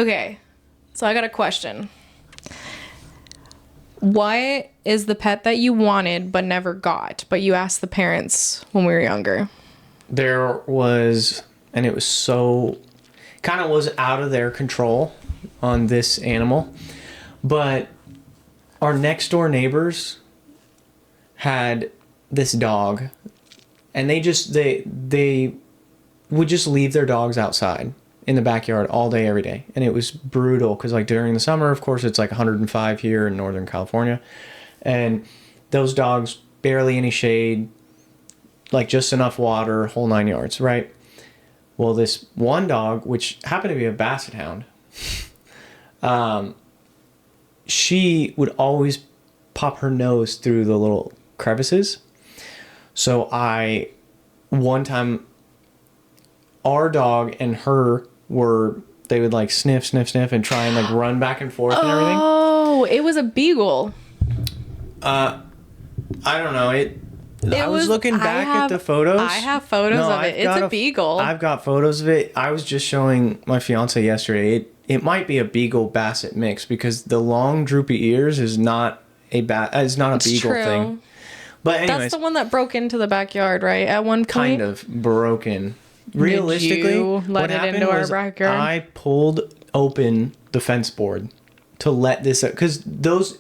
Okay, so I got a question. What is the pet that you wanted but never got, but you asked the parents when we were younger? There was, and it was so, kind of was out of their control on this animal, but our next door neighbors had this dog, and they would just leave their dogs outside in the backyard all day, every day. And it was brutal because, like, during the summer, of course, it's like 105 here in Northern California. And those dogs, barely any shade, like just enough water, whole 9 yards, right? Well, this one dog, which happened to be a basset hound, she would always pop her nose through the little crevices. So one time, our dog and her they would like sniff, sniff, sniff and try and like run back and forth and everything. Oh, it was a beagle. I don't know. I was looking back at the photos. I have photos of it. It's a beagle. I've got photos of it. I was just showing my fiance yesterday. It might be a beagle basset mix because the long droopy ears is not a beagle thing. But anyways, that's the one that broke into the backyard, right? At one point, kind of broken. Realistically, did you let what it happened into our was backyard? I pulled open the fence board to let this out because those,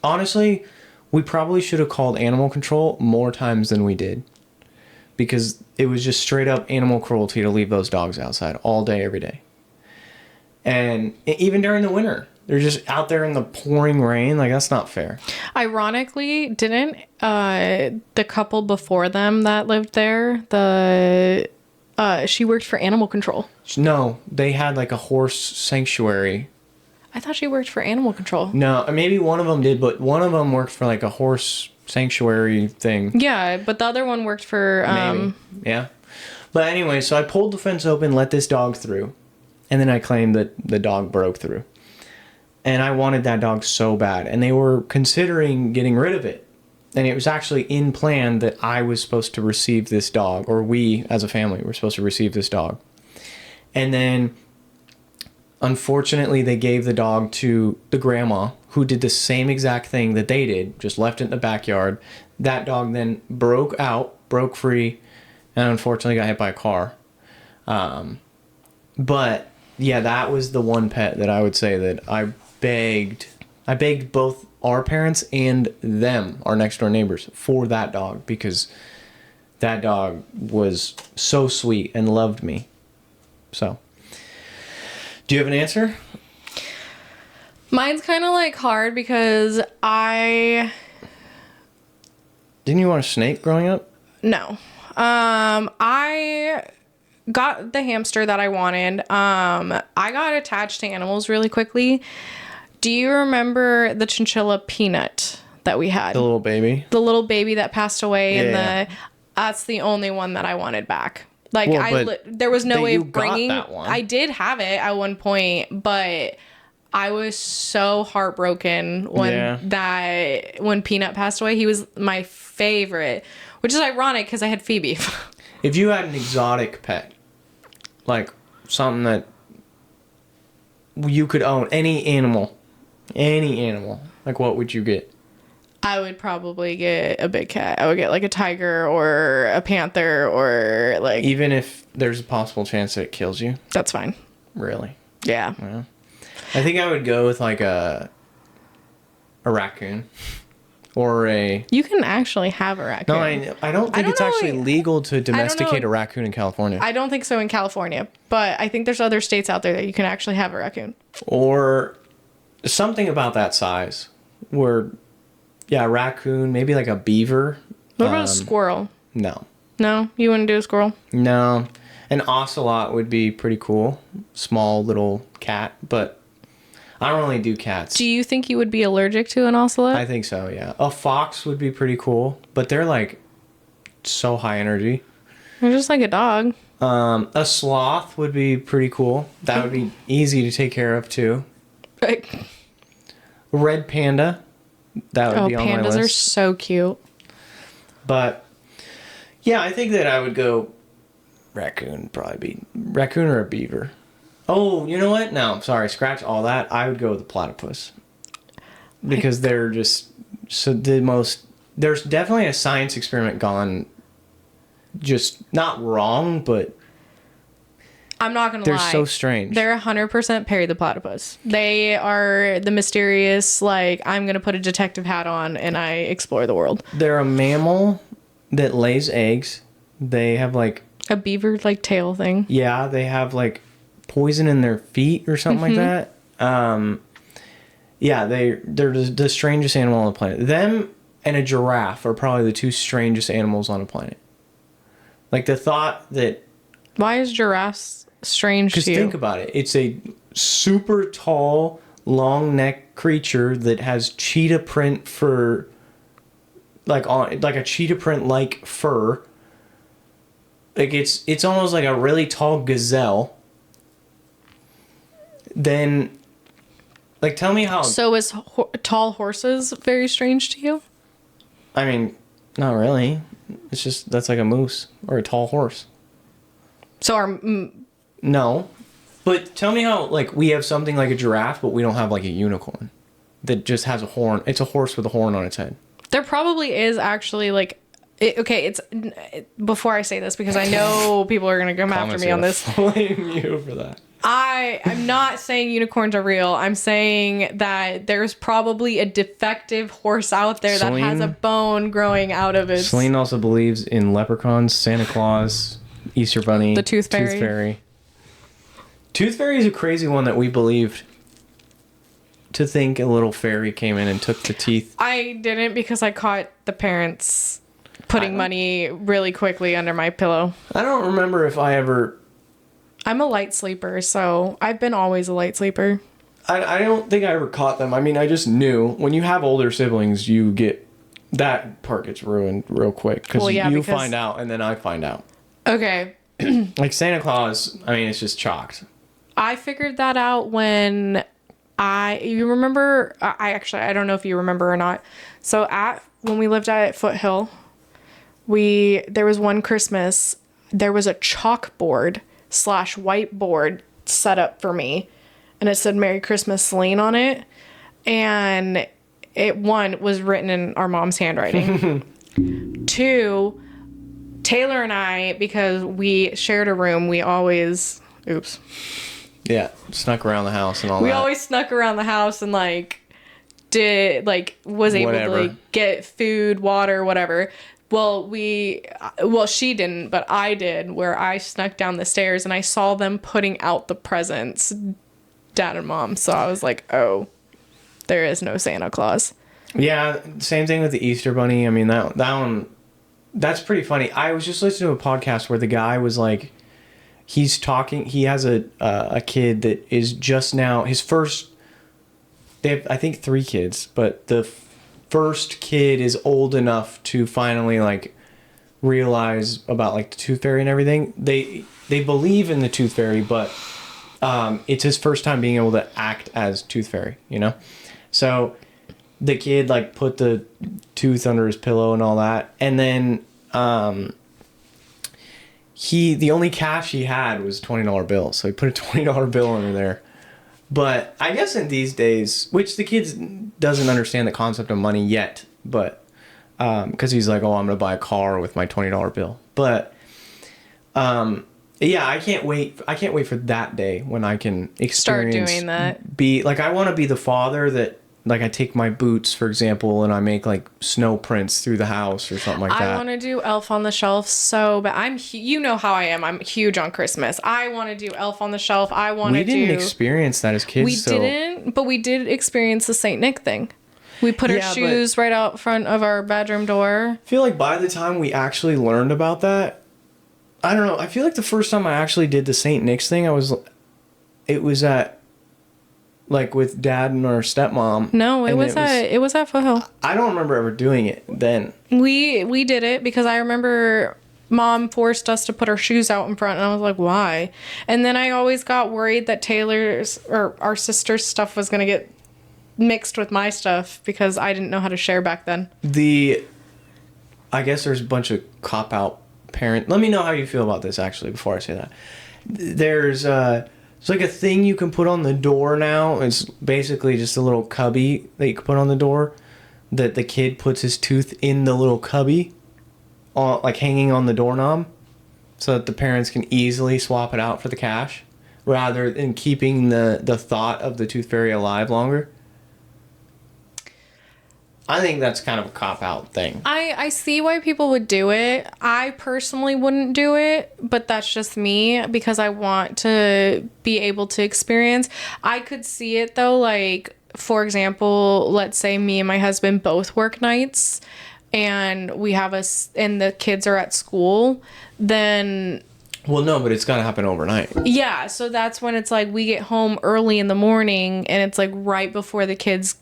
honestly, we probably should have called animal control more times than we did because it was just straight up animal cruelty to leave those dogs outside all day, every day. And even during the winter, they're just out there in the pouring rain. Like, that's not fair. Ironically, didn't the couple before them that lived there, she worked for animal control? No, they had like a horse sanctuary. I thought she worked for animal control. No, maybe one of them did, but one of them worked for like a horse sanctuary thing. Yeah, but the other one worked for... Maybe. Yeah. But anyway, so I pulled the fence open, let this dog through, and then I claimed that the dog broke through. And I wanted that dog so bad, and they were considering getting rid of it. And it was actually in plan that I was supposed to receive this dog, or we as a family were supposed to receive this dog. And then, unfortunately, they gave the dog to the grandma, who did the same exact thing that they did, just left it in the backyard. That dog then broke free, and unfortunately got hit by a car. But, yeah, that was the one pet that I would say that I begged both our parents and them, our next door neighbors, for that dog because that dog was so sweet and loved me. So, do you have an answer? Mine's kind of like hard because Didn't you want a snake growing up? No. I got the hamster that I wanted. I got attached to animals really quickly. Do you remember the chinchilla Peanut that we had? The little baby? The little baby that passed away. Yeah. That's the only one that I wanted back. Like, well, there was no way of bringing... that one. I did have it at one point, but I was so heartbroken when Peanut passed away. He was my favorite, which is ironic because I had Phoebe. If you had an exotic pet, like something that you could own, any animal, like what would you get? I would probably get a big cat. I would get like a tiger or a panther or like... Even if there's a possible chance that it kills you? That's fine. Really? Yeah. Well, I think I would go with like a raccoon or a... You can actually have a raccoon. No, I don't think it's actually legal to domesticate a raccoon in California. I don't think so in California, but I think there's other states out there that you can actually have a raccoon. Or something about that size where... Yeah, a raccoon, maybe like a beaver. What about a squirrel? No. No? You wouldn't do a squirrel? No. An ocelot would be pretty cool. Small little cat, but I don't really do cats. Do you think you would be allergic to an ocelot? I think so, yeah. A fox would be pretty cool, but they're like so high energy. They're just like a dog. A sloth would be pretty cool. That would be easy to take care of too. A red panda. That would be on my list. Pandas are so cute. But yeah, I think that I would go raccoon or a beaver. Oh, you know what? No, sorry. Scratch all that. I would go with the platypus. Because they're just the most... There's definitely a science experiment gone just not wrong, but... I'm not going to lie. They're so strange. They're 100% Perry the platypus. They are the mysterious, like, I'm going to put a detective hat on and I explore the world. They're a mammal that lays eggs. They have, like... A beaver, like, tail thing. Yeah, they have, like, poison in their feet or something like that. Yeah, they're the strangest animal on the planet. Them and a giraffe are probably the two strangest animals on the planet. Like, the thought that... Why is giraffes strange to you? Because think about it. It's a super tall, long neck creature that has cheetah print fur, like a cheetah print like fur. Like it's almost like a really tall gazelle. Then, like, tell me how. So is tall horses very strange to you? I mean, not really. It's just that's like a moose or a tall horse. So our No, but tell me how, like, we have something like a giraffe, but we don't have like a unicorn that just has a horn. It's a horse with a horn on its head. there probably is actually like. Before I say this, because I know people are going to come after me on this. Blame you for that. I'm not saying unicorns are real. I'm saying that there's probably a defective horse out there that has a bone growing out of it. Celine also believes in leprechauns, Santa Claus, Easter Bunny, the Tooth Fairy. Tooth Fairy is a crazy one that we believed. To think a little fairy came in and took the teeth. I didn't, because I caught the parents putting money really quickly under my pillow. I don't remember if I ever... I'm a light sleeper, so I've been always a light sleeper. I don't think I ever caught them. I mean, I just knew. When you have older siblings, you get... That part gets ruined real quick. Because you find out, and then I find out. Okay. Like Santa Claus, I mean, it's just chalked. I figured that out when you remember... I don't know if you remember or not. So when we lived at Foothill... there was one Christmas, there was a chalkboard / whiteboard set up for me, and it said Merry Christmas Celine on it, and it was written in our mom's handwriting. 2, Taylor and I, because we shared a room, we always Yeah, snuck around the house and all that. We always snuck around the house and was able to get food, water, whatever. Well, she didn't, but I did, where I snuck down the stairs and I saw them putting out the presents, Dad and Mom. So I was like, oh, there is no Santa Claus. Yeah, same thing with the Easter Bunny. I mean, that one, that's pretty funny. I was just listening to a podcast where the guy was like, he's talking, he has a kid that is just now, his first, they have, I think, 3 kids, but the first kid is old enough to finally like realize about like the Tooth Fairy and everything. They believe in the Tooth Fairy, but it's his first time being able to act as Tooth Fairy, you know? So the kid like put the tooth under his pillow and all that, and then the only cash he had was $20 bill, so he put a $20 bill under there. But I guess in these days, which the kids doesn't understand the concept of money yet, but because he's like, oh, I'm gonna buy a car with my $20 bill. But yeah, I can't wait for that day when I can experience, start doing that. I want to be the father that, like, I take my boots, for example, and I make like snow prints through the house or something like that. I want to do Elf on the Shelf but you know how I am. I'm huge on Christmas. I want to do Elf on the Shelf. We didn't experience that as kids. We didn't, but we did experience the Saint Nick thing. We put our shoes right out front of our bedroom door. I feel like by the time we actually learned about that, I don't know. I feel like the first time I actually did the Saint Nick's thing, it was at, like, with Dad and our stepmom. No, it was at Foothill. I don't remember ever doing it then. We did it because I remember Mom forced us to put our shoes out in front, and I was like, why? And then I always got worried that Taylor's or our sister's stuff was gonna get mixed with my stuff because I didn't know how to share back then. I guess there's a bunch of cop-out parent. Let me know how you feel about this, actually, before I say that. There's It's like a thing you can put on the door now. It's basically just a little cubby that you can put on the door that the kid puts his tooth in the little cubby, like hanging on the doorknob, so that the parents can easily swap it out for the cash rather than keeping the thought of the tooth fairy alive longer. I think that's kind of a cop-out thing. I see why people would do it. I personally wouldn't do it, but that's just me because I want to be able to experience. I could see it though, like, for example, let's say me and my husband both work nights and we have and the kids are at school, then... Well, no, but it's got to happen overnight. Yeah, so that's when it's like we get home early in the morning and it's like right before the kids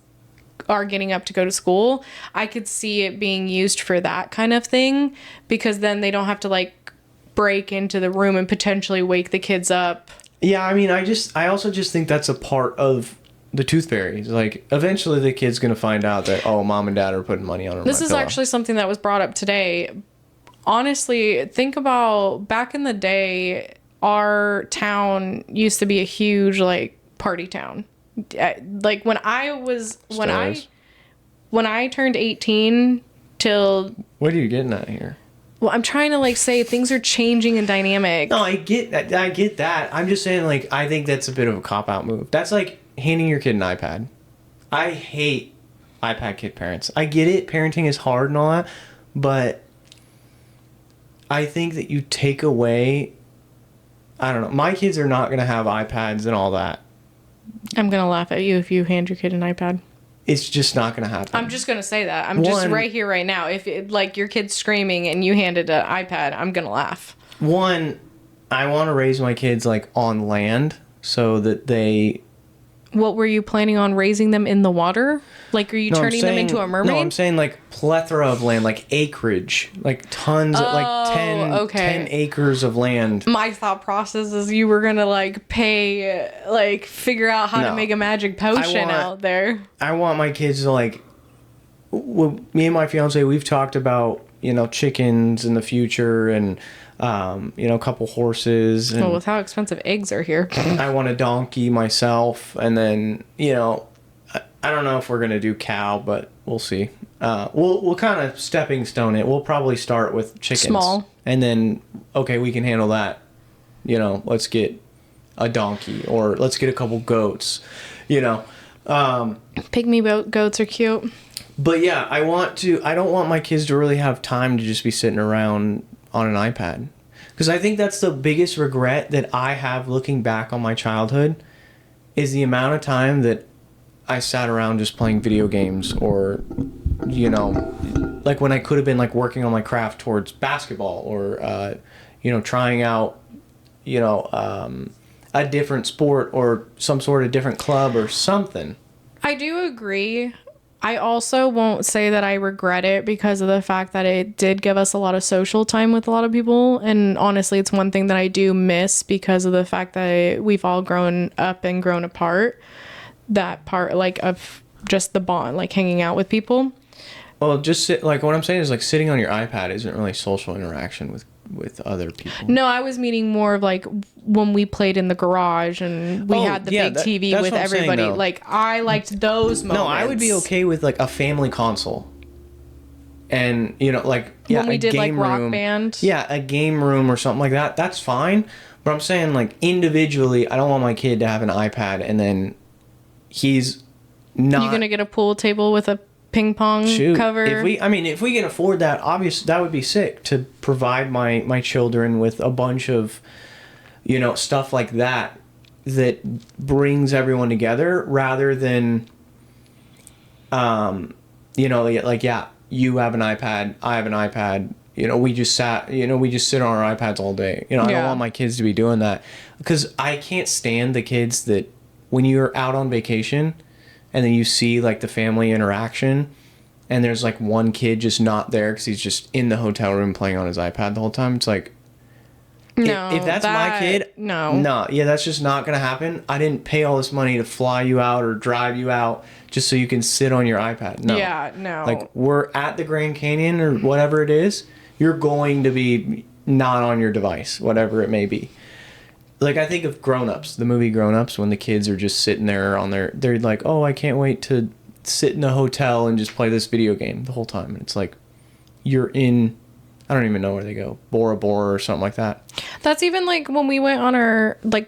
are getting up to go to school. I could see it being used for that kind of thing because then they don't have to like break into the room and potentially wake the kids up. Yeah, I mean, I also just think that's a part of the tooth fairy. Like, eventually the kid's gonna find out that, oh, mom and dad are putting money on her. This is pillow. Actually something that was brought up today. Honestly, think about back in the day, our town used to be a huge like party town. Like when I turned 18 till... What are you getting at here? Well, I'm trying to like say things are changing in dynamic. No, I get that. I'm just saying, like, I think that's a bit of a cop-out move. That's like handing your kid an iPad. I hate iPad kid parents. I get it. Parenting is hard and all that. But I think that you take away... I don't know. My kids are not going to have iPads and all that. I'm going to laugh at you if you hand your kid an iPad. It's just not going to happen. I'm just going to say that. I'm just right here, right now. If like your kid's screaming and you handed an iPad, I'm going to laugh. One, I want to raise my kids like on land so that they... What were you planning on raising them in the water? Like, are you turning them into a mermaid? No, I'm saying like plethora of land, like acreage, like tons, like 10 acres of land. My thought process is you were going to like figure out how to make a magic potion out there. I want my kids to like, me and my fiance, we've talked about, chickens in the future and, a couple horses. And with how expensive eggs are here. I want a donkey myself. And then, I don't know if we're going to do cow, but we'll see. We'll kind of stepping stone it. We'll probably start with chickens. Small. And then, okay, we can handle that. Let's get a donkey or let's get a couple goats, Pygmy goats are cute. But yeah, I don't want my kids to really have time to just be sitting around on an iPad. Because I think that's the biggest regret that I have looking back on my childhood is the amount of time that I sat around just playing video games or, like when I could have been like working on my craft towards basketball or, trying out, a different sport or some sort of different club or something. I do agree. I also won't say that I regret it because of the fact that it did give us a lot of social time with a lot of people. And honestly, it's one thing that I do miss because of the fact that we've all grown up and grown apart. That part, like, of just the bond, like hanging out with people. Well, what I'm saying is like sitting on your iPad isn't really social interaction with other people. No, I was meaning more of like when we played in the garage and we had the big TV with everybody. Saying, like, I liked those moments. No, I would be okay with like a family console. And, when we did like Rock Band. Yeah, a game room or something like that. That's fine. But I'm saying, like, individually, I don't want my kid to have an iPad and then he's not... You gonna get a pool table with a ping pong cover? If we can afford that, obviously that would be sick to provide my children with a bunch of stuff like that brings everyone together rather than you have an iPad, I have an iPad, we just sit on our iPads all day. I don't want my kids to be doing that because I can't stand the kids that when you're out on vacation and then you see like the family interaction and there's like one kid just not there because he's just in the hotel room playing on his iPad the whole time. It's like, no, if that's my kid, that's just not going to happen. I didn't pay all this money to fly you out or drive you out just so you can sit on your iPad. No. Yeah, no. Like, we're at the Grand Canyon or whatever it is, you're going to be not on your device, whatever it may be. like I think of Grown Ups, the movie Grown Ups, when the kids are just sitting there they're like, oh, I can't wait to sit in a hotel and just play this video game the whole time. And it's like, you're in, I don't even know where they go, Bora Bora or something like that. That's even like when we went on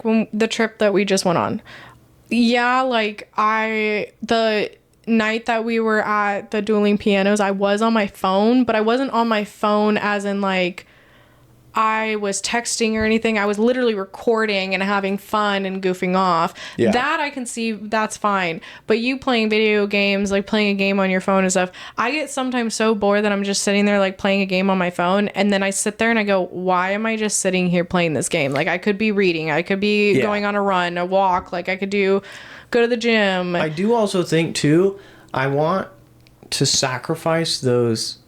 when the trip that we just went on. Yeah, like the night that we were at the dueling pianos, I was on my phone, but I wasn't on my phone as in like I was texting or anything. I was literally recording and having fun and goofing off. Yeah. That I can see, that's fine. But you playing video games, like playing a game on your phone and stuff, I get sometimes so bored that I'm just sitting there like playing a game on my phone, and then I sit there and I go, why am I just sitting here playing this game? Like I could be reading, I could be going on a run, a walk, like I could go to the gym. I do also think too, I want to sacrifice those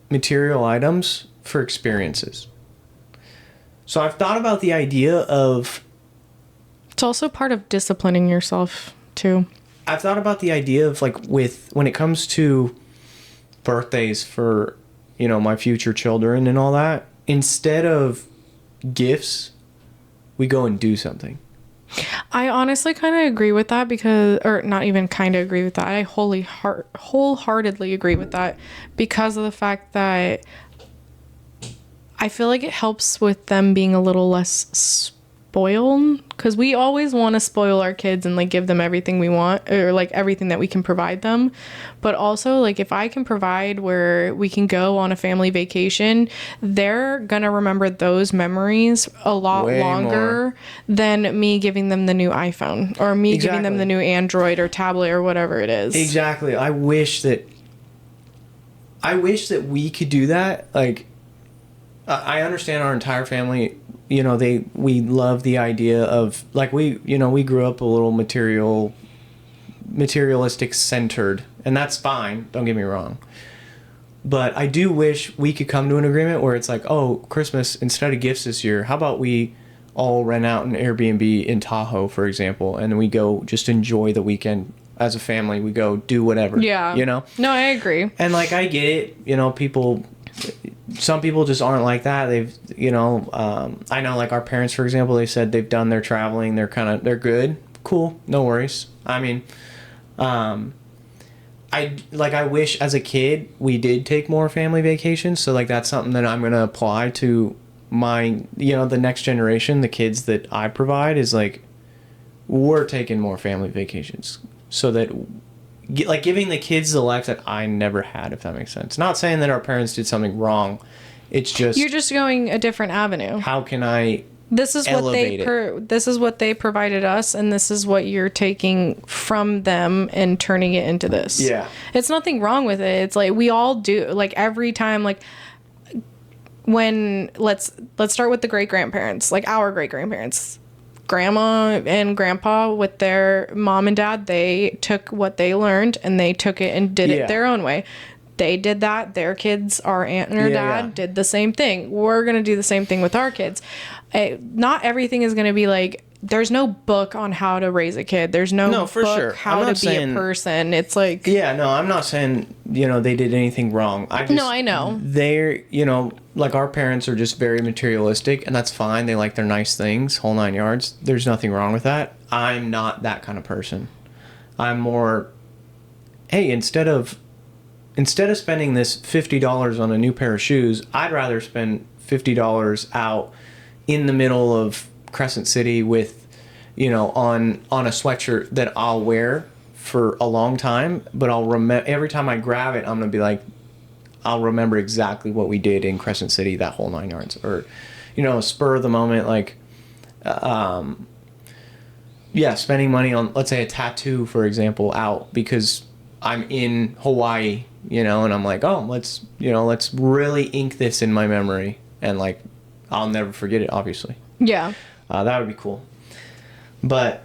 material items for experiences. So I've thought about the idea of... It's also part of disciplining yourself too. I've thought about the idea of like when it comes to birthdays for, my future children and all that, instead of gifts, we go and do something. I honestly kind of agree with that or not even kind of agree with that. I wholeheartedly agree with that because of the fact that I feel like it helps with them being a little less spoiled, because we always want to spoil our kids and like give them everything we want, or like everything that we can provide them. But also like if I can provide where we can go on a family vacation, they're gonna remember those memories a lot longer than me giving them the new iPhone or me giving them the new Android or tablet or whatever it is. Exactly. I wish that we could do that. Like, I understand our entire family, we love the idea of, like, we grew up a little materialistic centered, and that's fine, don't get me wrong. But I do wish we could come to an agreement where it's like, oh, Christmas, instead of gifts this year, how about we all rent out an Airbnb in Tahoe, for example, and we go just enjoy the weekend as a family. We go do whatever. Yeah. No, I agree. And, like, I get it, some people just aren't like that. They've, I know, like, our parents, for example, they said they've done their traveling. They're good. Cool. No worries. I mean, I wish as a kid we did take more family vacations. So, like, that's something that I'm going to apply to my, the next generation, the kids that I provide, is like, we're taking more family vacations so that, like, giving the kids the life that I never had, if that makes sense. Not saying that our parents did something wrong. It's just... You're just going a different avenue. How can I This is what they provided us, and this is what you're taking from them and turning it into this. Yeah. It's nothing wrong with it. It's like we all do, like, every time, like, when let's start with the great-grandparents, like our great-grandparents. Grandma and grandpa with their mom and dad, they took what they learned and they took it and did it their own way. They did that. Their kids, our aunt and her dad, did the same thing. We're going to do the same thing with our kids. Not everything is going to be like, there's no book on how to raise a kid. There's no book how to be a person. It's like... Yeah, no, I'm not saying, they did anything wrong. I know. They're, like, our parents are just very materialistic, and that's fine. They like their nice things, whole 9 yards. There's nothing wrong with that. I'm not that kind of person. I'm more, hey, instead of spending this $50 on a new pair of shoes, I'd rather spend $50 out in the middle of Crescent City with, on a sweatshirt that I'll wear for a long time, but I'll remember every time I grab it, I'm going to be like, I'll remember exactly what we did in Crescent City, that whole 9 yards. Or, spur of the moment, like, spending money on, let's say, a tattoo, for example, out because I'm in Hawaii, and I'm like, oh, let's really ink this in my memory. And, like, I'll never forget it, obviously. Yeah. That would be cool. But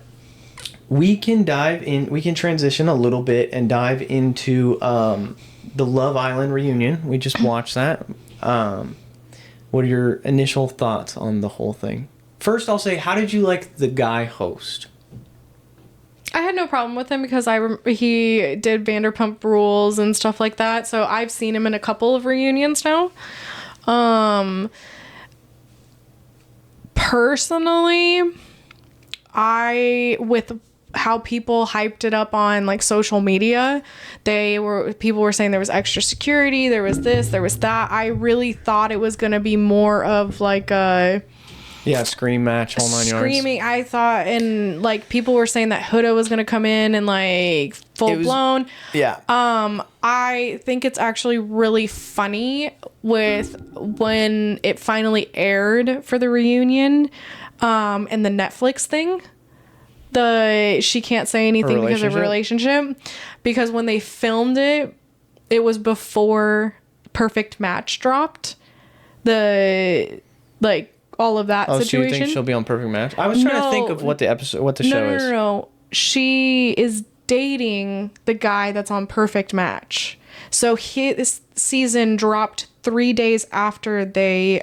we can transition a little bit and dive into the Love Island reunion. We just watched that. What are your initial thoughts on the whole thing? First, I'll say, how did you like the guy host? I had no problem with him because he did Vanderpump Rules and stuff like that. So I've seen him in a couple of reunions now. Personally, with how people hyped it up on like social media, people were saying there was extra security, there was this, there was that. I really thought it was going to be more of like a scream match, whole 9 yards. Screaming, I thought, and like people were saying that Huda was going to come in and like full blown. Yeah. I think it's actually really funny with when it finally aired for the reunion, and the Netflix thing. She can't say anything because of her relationship. Because when they filmed it, it was before Perfect Match dropped. All of that situation. So you think she'll be on Perfect Match? I was trying to think of what the show is. No. She is dating the guy that's on Perfect Match. So this season dropped 3 days after they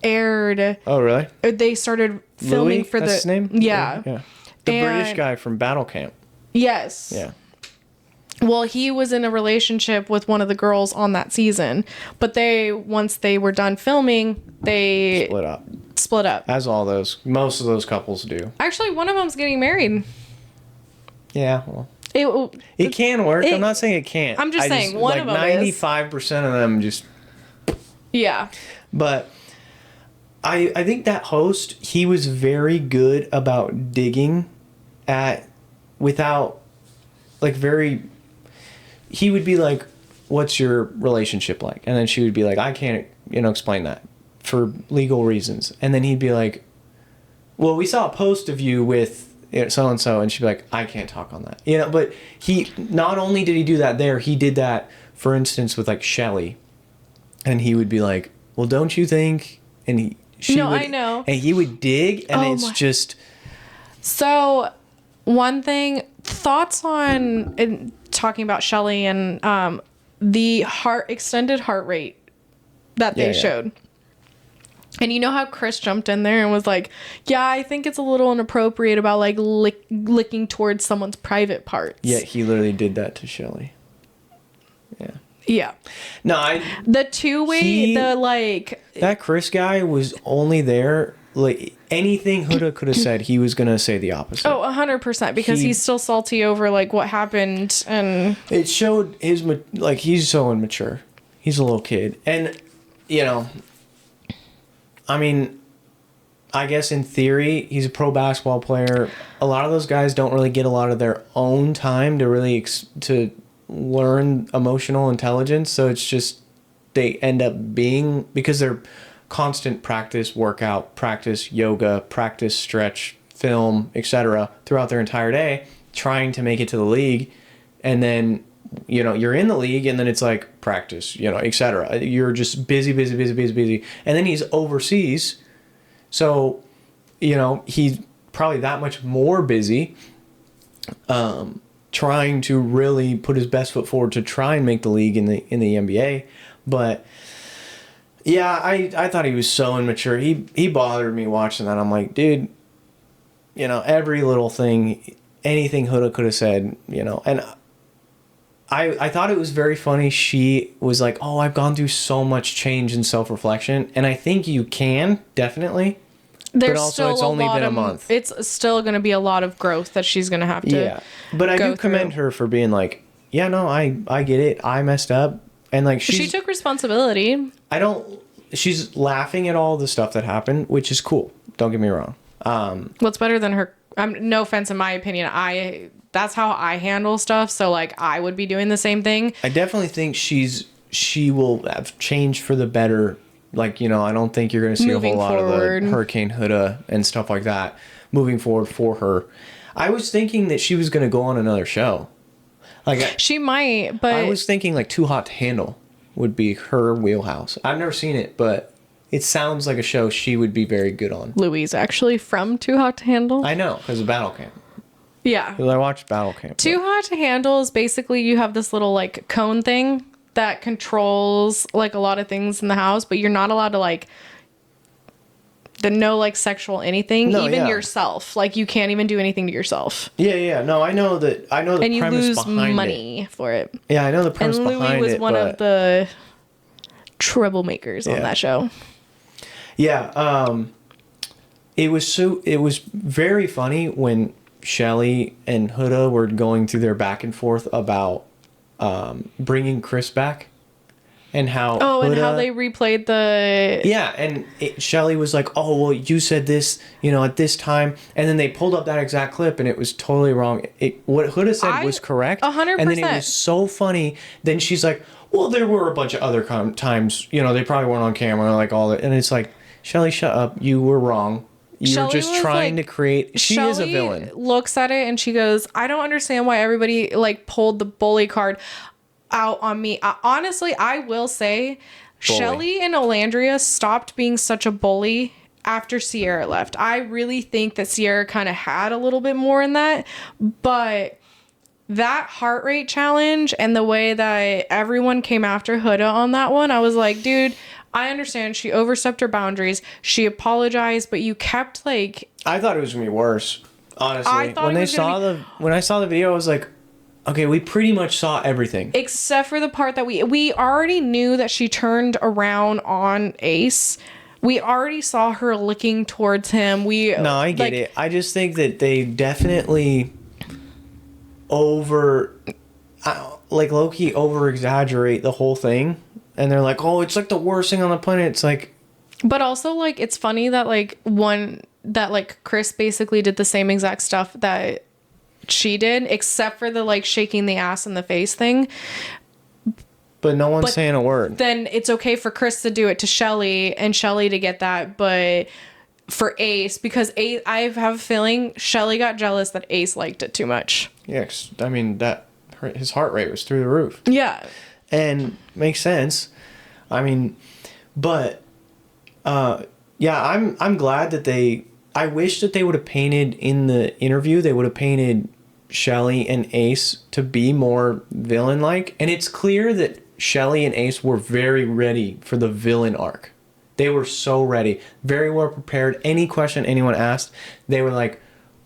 aired. Oh, really? They started filming Louis? for That's his name? Yeah. The British guy from Battle Camp. Yes. Yeah. Well, he was in a relationship with one of the girls on that season, but once they were done filming, they split up. As most of those couples do. Actually, one of them's getting married. Yeah, well. It can work. I'm not saying it can't. I'm just saying one of them 95% of them just... Yeah. But I think that host, he was very good about digging he would be like, what's your relationship like? And then she would be like, I can't, explain that for legal reasons. And then he'd be like, well, we saw a post of you with so-and-so. And she'd be like, I can't talk on that. But he, not only did he do that there, he did that, for instance, with like Shelly. And he would be like, well, don't you think? And I know. And he would dig, and just... So, one thing, thoughts on talking about Shelly and the extended heart rate that they showed. And you know how Chris jumped in there and was like, yeah, I think it's a little inappropriate about like licking towards someone's private parts. Yeah, he literally did that to Shelly. Yeah. Yeah. No, the two-way, that Chris guy was only there, like, anything Huda could have said, he was going to say the opposite. Oh, 100%, because he's still salty over, like, what happened, and... It showed he's so immature. He's a little kid. And, I mean, I guess in theory, he's a pro basketball player. A lot of those guys don't really get a lot of their own time to really... to learn emotional intelligence, so it's just they end up being, because they're constant practice, workout, practice yoga, practice stretch, film, etc. throughout their entire day, trying to make it to the league. And then you're in the league, and then it's like practice, etc. You're just busy, and then he's overseas, so he's probably that much more busy, trying to really put his best foot forward to try and make the league in the NBA. But yeah, I thought he was so immature. He bothered me watching that. I'm like, dude, every little thing, anything Huda could have said, and I thought it was very funny. She was like, oh, I've gone through so much change and self-reflection. And I think you can, definitely. But also, it's only been a month. It's still going to be a lot of growth that she's going to have to. Yeah, but I do commend her for being like, yeah, no, I get it. I messed up, and like she took responsibility. She's laughing at all the stuff that happened, which is cool. Don't get me wrong. What's better than her? No offense, in my opinion, that's how I handle stuff. So like, I would be doing the same thing. I definitely think she will have changed for the better. Like, I don't think you're going to see a whole lot of the Hurricane Huda and stuff like that moving forward for her. I was thinking that she was going to go on another show. Like she might, but I was thinking like Too Hot to Handle would be her wheelhouse. I've never seen it, but it sounds like a show she would be very good on. Louis actually from Too Hot to Handle. I know, because of Battle Camp. Yeah. Because I watched Battle Camp. Too Hot to Handle is basically you have this little like cone thing that controls like a lot of things in the house, but you're not allowed to like no like sexual anything, yourself. Like you can't even do anything to yourself. Yeah. No, I know the and premise behind it. And you lose money for it. Yeah, I know the premise behind it. And Louis was one of the troublemakers on that show. Yeah. it was very funny when Shelly and Huda were going through their back and forth about bringing Chris back. And how and how they replayed the... Yeah, and Shelly was like, oh, well, you said this, at this time. And then they pulled up that exact clip, and it was totally wrong. What Huda said was correct. 100%. And then it was so funny. Then she's like, well, there were a bunch of other times, they probably weren't on camera, like all that. And it's like, Shelly, shut up. You were wrong. You're just trying to create... She is a villain. Looks at it, and she goes, I don't understand why everybody, pulled the bully card out on me. Honestly, I will say Shelly and Olandria stopped being such a bully after Sierra left. I really think that Sierra kind of had a little bit more in that, but that heart rate challenge and the way that everyone came after Huda on that one, I was like, dude, I understand she overstepped her boundaries. She apologized, but you kept I thought it was gonna be worse. Honestly, when I saw the video, I was like, okay, we pretty much saw everything. Except for the part that we already knew that she turned around on Ace. We already saw her looking towards him. No, I get it. I just think that they definitely low-key over-exaggerate the whole thing. And they're like, oh, it's like the worst thing on the planet. It's like... But also, it's funny that, Chris basically did the same exact stuff that she did, except for the shaking the ass in the face thing. But no one's saying a word. Then it's okay for Chris to do it to Shelly and Shelly to get that, but for Ace, because Ace, I have a feeling Shelly got jealous that Ace liked it too much. Yeah, I mean his heart rate was through the roof. Yeah, and makes sense. I mean, but yeah, I'm glad that I wish that they would have painted in the interview. They would have painted Shelly and Ace to be more villain-like. And it's clear that Shelly and Ace were very ready for the villain arc. They were so ready. Very well prepared. Any question anyone asked, they were like,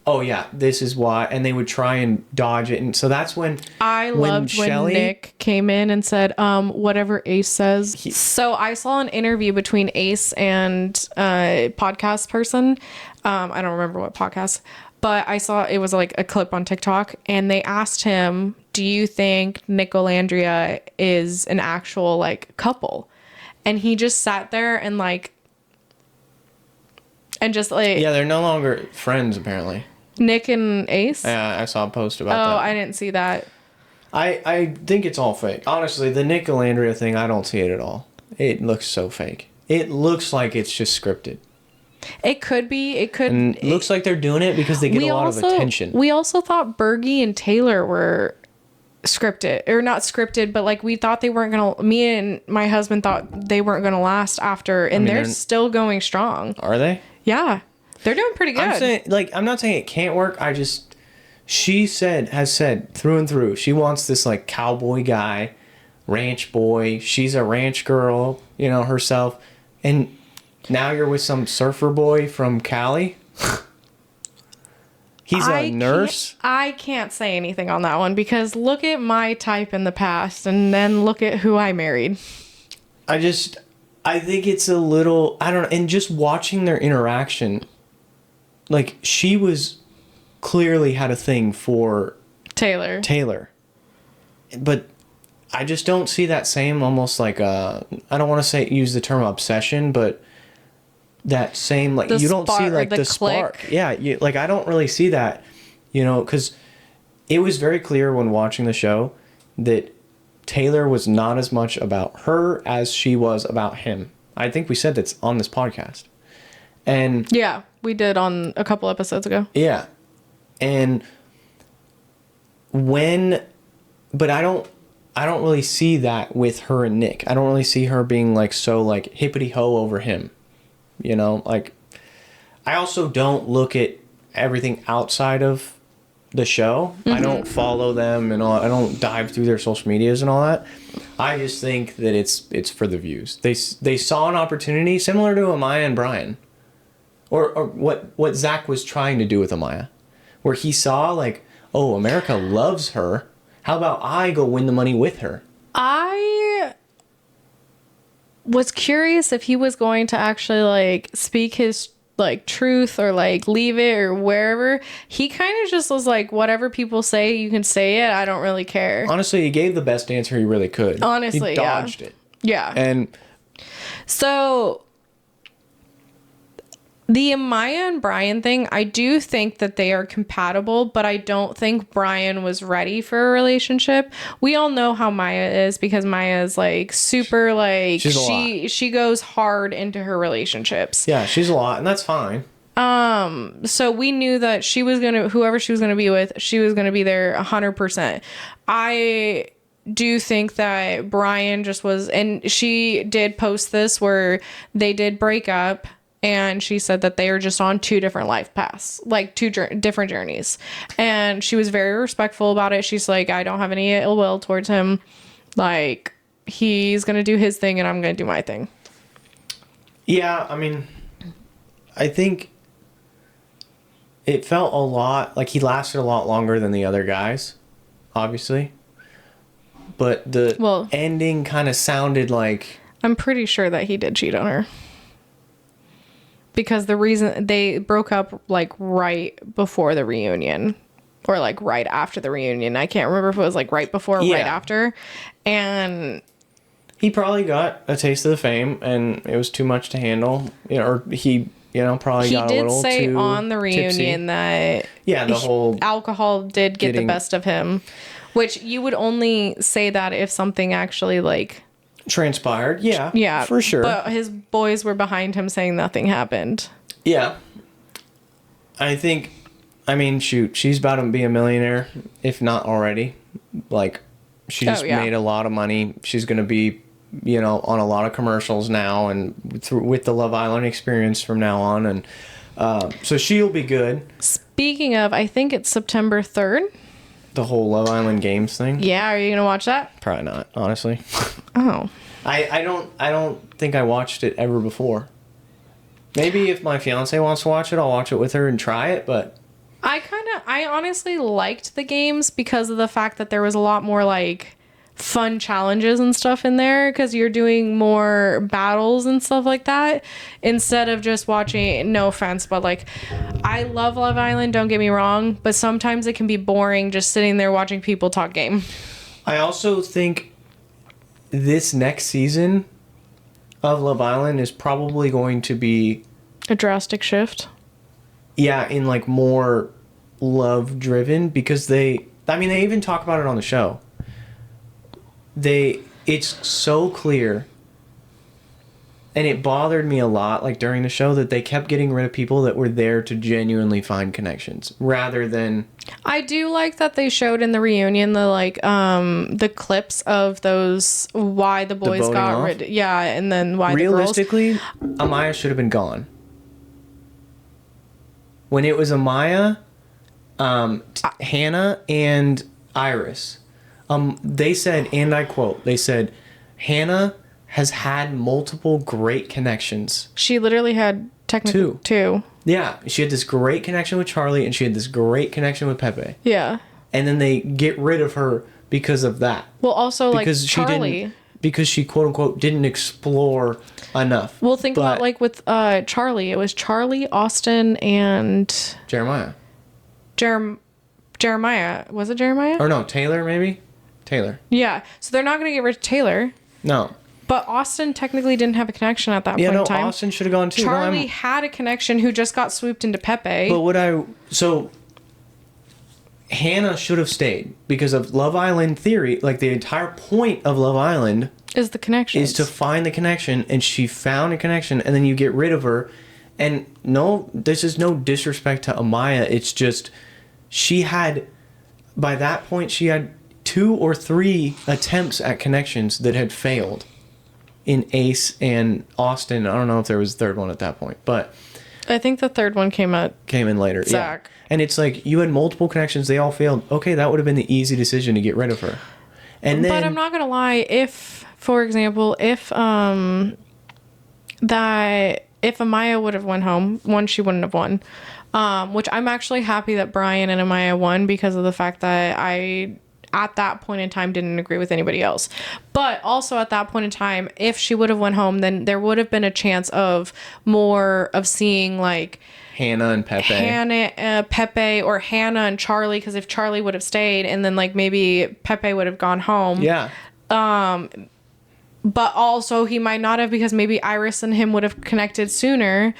oh yeah, this is why. And they would try and dodge it. And so that's when... I loved when Nick came in and said, whatever Ace says. So I saw an interview between Ace and a podcast person. I don't remember what podcast. But I saw it was a clip on TikTok, and they asked him, do you think Nick Olandria is an actual couple? And he just sat there and yeah, they're no longer friends apparently. Nick and Ace? Yeah, I saw a post about that. Oh, I didn't see that. I think it's all fake. Honestly, the Nick Olandria thing, I don't see it at all. It looks so fake. It looks like it's just scripted. It could be. It could. And it looks like they're doing it because they get a lot of attention. We also thought Bergie and Taylor were scripted. Or not scripted, but we thought they weren't going to... Me and my husband thought they weren't going to last after. And they're still going strong. Are they? Yeah. They're doing pretty good. I'm not saying it can't work. She has said through and through, she wants this cowboy guy, ranch boy. She's a ranch girl, herself. And now you're with some surfer boy from Cali. He's a nurse. I can't say anything on that one because look at my type in the past and then look at who I married. I think it's a little, I don't know. And just watching their interaction, she was clearly had a thing for Taylor. But I just don't see that same almost I don't want to use the term obsession, but that same you don't see the spark. Yeah, I don't really see that, because it was very clear when watching the show that Taylor was not as much about her as she was about him. I think we said that's on this podcast. And yeah, we did on a couple episodes ago. Yeah. And but I don't really see that with her and Nick. I don't really see her being so hippity ho over him. I also don't look at everything outside of the show. Mm-hmm. I don't follow them and all. I don't dive through their social medias and all that. I just think that it's for the views. They saw an opportunity similar to Amaya and Brian, or what Zach was trying to do with Amaya, where he saw oh, America loves her. How about I go win the money with her? I was curious if he was going to actually speak his like truth or like leave it or wherever. He kind of just was like, whatever people say, you can say it. I don't really care. Honestly, he gave the best answer he really could. Honestly, he dodged it. Yeah. And so the Amaya and Brian thing, I do think that they are compatible, but I don't think Brian was ready for a relationship. We all know how Maya is because Maya is like super like she goes hard into her relationships. Yeah, she's a lot, and that's fine. So we knew that she was whoever she was gonna be with, she was gonna be there 100%. I do think that Brian just was, and she did post this where they did break up. And she said that they are just on two different life paths, like two different journeys. And she was very respectful about it. She's like, I don't have any ill will towards him. Like, he's going to do his thing and I'm going to do my thing. Yeah, I mean, I think it felt a lot like he lasted a lot longer than the other guys, obviously. But the ending kind of sounded like... I'm pretty sure that he did cheat on her. Because the reason they broke up like right before the reunion or like right after the reunion. I can't remember if it was like right before or right after. And he probably got a taste of the fame and it was too much to handle. You know, or he, you know, probably got a little too He did say on the reunion tipsy. that the whole alcohol did get the best of him, which you would only say that if something actually like transpired. Yeah, for sure. But his boys were behind him saying nothing happened. Yeah. I mean, shoot, she's about to be a millionaire, if not already. Like, she just made a lot of money. She's going to be, you know, on a lot of commercials now and with the Love Island experience from now on. And so she'll be good. Speaking of, I think it's September 3rd. The whole Love Island games thing? Yeah, are you gonna watch that? Probably not, honestly. Oh. I don't think I watched it ever before. Maybe if my fiance wants to watch it, I'll watch it with her and try it, but I honestly liked the games because of the fact that there was a lot more like fun challenges and stuff in there because you're doing more battles and stuff like that instead of just watching, no offense, but like I love Love Island, don't get me wrong, but sometimes it can be boring just sitting there watching people talk game. I also think this next season of Love Island is probably going to be a drastic shift. Yeah, in like more love driven because they even talk about it on the show. It's so clear, and it bothered me a lot like during the show that they kept getting rid of people that were there to genuinely find connections rather than... I do like that they showed in the reunion the clips of those why the boys got rid, and then why realistically the girls... Amaya should have been gone. When it was Amaya, Hannah and Iris, they said, and I quote, they said, Hannah has had multiple great connections. She literally had technically two. Yeah, she had this great connection with Charlie, and she had this great connection with Pepe. Yeah. And then they get rid of her because of that. Well, also, because like, Charlie... Because she, quote-unquote, didn't explore enough. Well, think about, like, with Charlie. It was Charlie, Austin, and... Jeremiah. Jeremiah. Was it Jeremiah? Or no, Taylor, maybe? Taylor. Yeah. So they're not going to get rid of Taylor. No. But Austin technically didn't have a connection at that point in time. Austin should have gone too. Charlie had a connection who just got swooped into Pepe. But so Hannah should have stayed because of Love Island theory. Like the entire point of Love Island is the connection. Is to find the connection, and she found a connection, and then you get rid of her. And no, this is no disrespect to Amaya. It's just by that point she had 2 or 3 attempts at connections that had failed. In Ace and Austin, I don't know if there was a third one at that point, but I think the third one came in later. Zach. Yeah. And it's like you had multiple connections, they all failed. Okay, that would have been the easy decision to get rid of her. But I'm not gonna lie, for example, if Amaya would have went home, she wouldn't have won. Which I'm actually happy that Brian and Amaya won because of the fact that at that point in time didn't agree with anybody else. But also at that point in time, if she would have went home, then there would have been a chance of more of seeing like Hannah and Pepe. Pepe or Hannah and Charlie, because if Charlie would have stayed and then like maybe Pepe would have gone home. Yeah. But also he might not have, because maybe Iris and him would have connected sooner.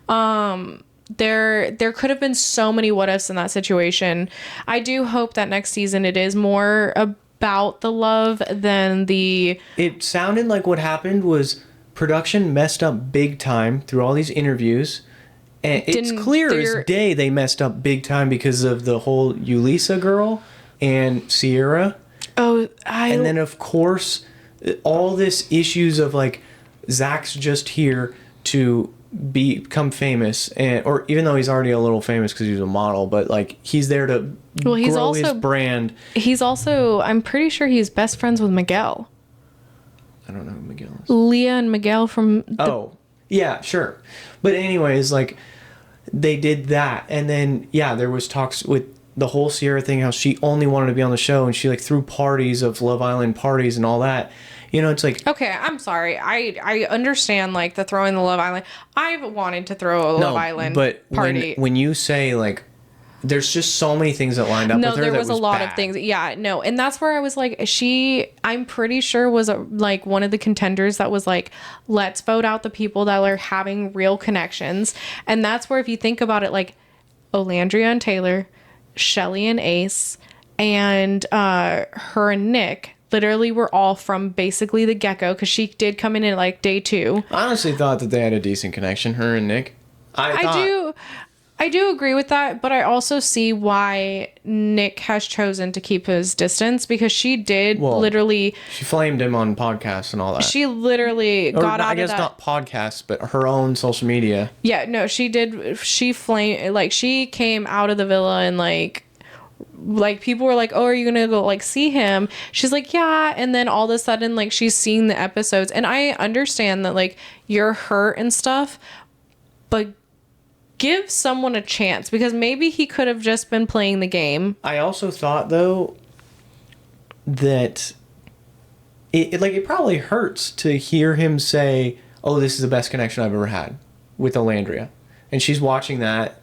There could have been so many what ifs in that situation. I do hope that next season it is more about the love than the... It sounded like what happened was production messed up big time through all these interviews. And it's clear as day they messed up big time because of the whole Yulisa girl and Sierra. And then, of course, all this issues of, like, Zach's just here to become famous. Or even though he's already a little famous because he's a model, but, like, he's there to grow his brand. He's also, I'm pretty sure he's best friends with Miguel. I don't know who Miguel is. Leah and Miguel from... yeah, sure. But anyways, like... They did that, and then there was talks with the whole Sierra thing, how she only wanted to be on the show, and she like threw parties of Love Island parties and all that. You know, it's like, okay, I'm sorry, I understand like the throwing the Love Island. I've wanted to throw a Love Island party. When you say like, there's just so many things that lined up. No, with her there was a lot bad. of things. Yeah, no, and that's where I was like, I'm pretty sure was like one of the contenders that was like, let's vote out the people that are having real connections, and that's where if you think about it, like Olandria and Taylor, Shelly and Ace, and her and Nick. Literally, were all from basically the get-go, because she did come in at like day 2. I honestly thought that they had a decent connection, her and Nick. I do agree with that, but I also see why Nick has chosen to keep his distance, because she did literally... She flamed him on podcasts and all that. She literally got out of that... I guess not podcasts, but her own social media. Yeah, no, she did... She flamed... Like, she came out of the villa and, like people were like, oh, are you gonna go, like, see him? She's like, yeah, and then all of a sudden, like, she's seeing the episodes, and I understand that, like, you're hurt and stuff, but... give someone a chance, because maybe he could have just been playing the game. I also thought, though, that it probably hurts to hear him say, oh, this is the best connection I've ever had with Olandria. And she's watching that,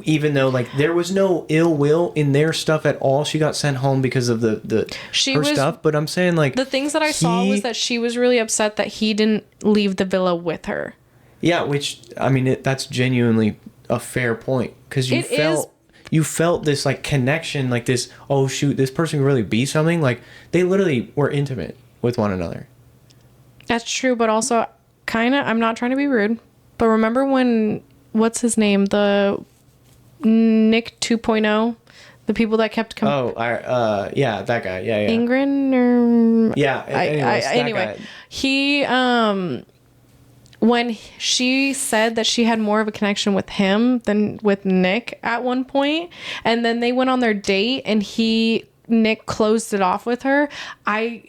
even though, like, there was no ill will in their stuff at all. She got sent home because of her stuff. But I'm saying, like... The things that I saw was that she was really upset that he didn't leave the villa with her. Yeah, which, I mean, that's genuinely a fair point. Because you felt this, like, connection, like this, oh, shoot, this person could really be something. Like, they literally were intimate with one another. That's true, but also, kind of, I'm not trying to be rude, but remember when, what's his name? The Nick 2.0? The people that kept coming. Yeah, that guy. Yeah. Ingrid or... Yeah, anyway, he, when she said that she had more of a connection with him than with Nick at one point, and then they went on their date and Nick closed it off with her, I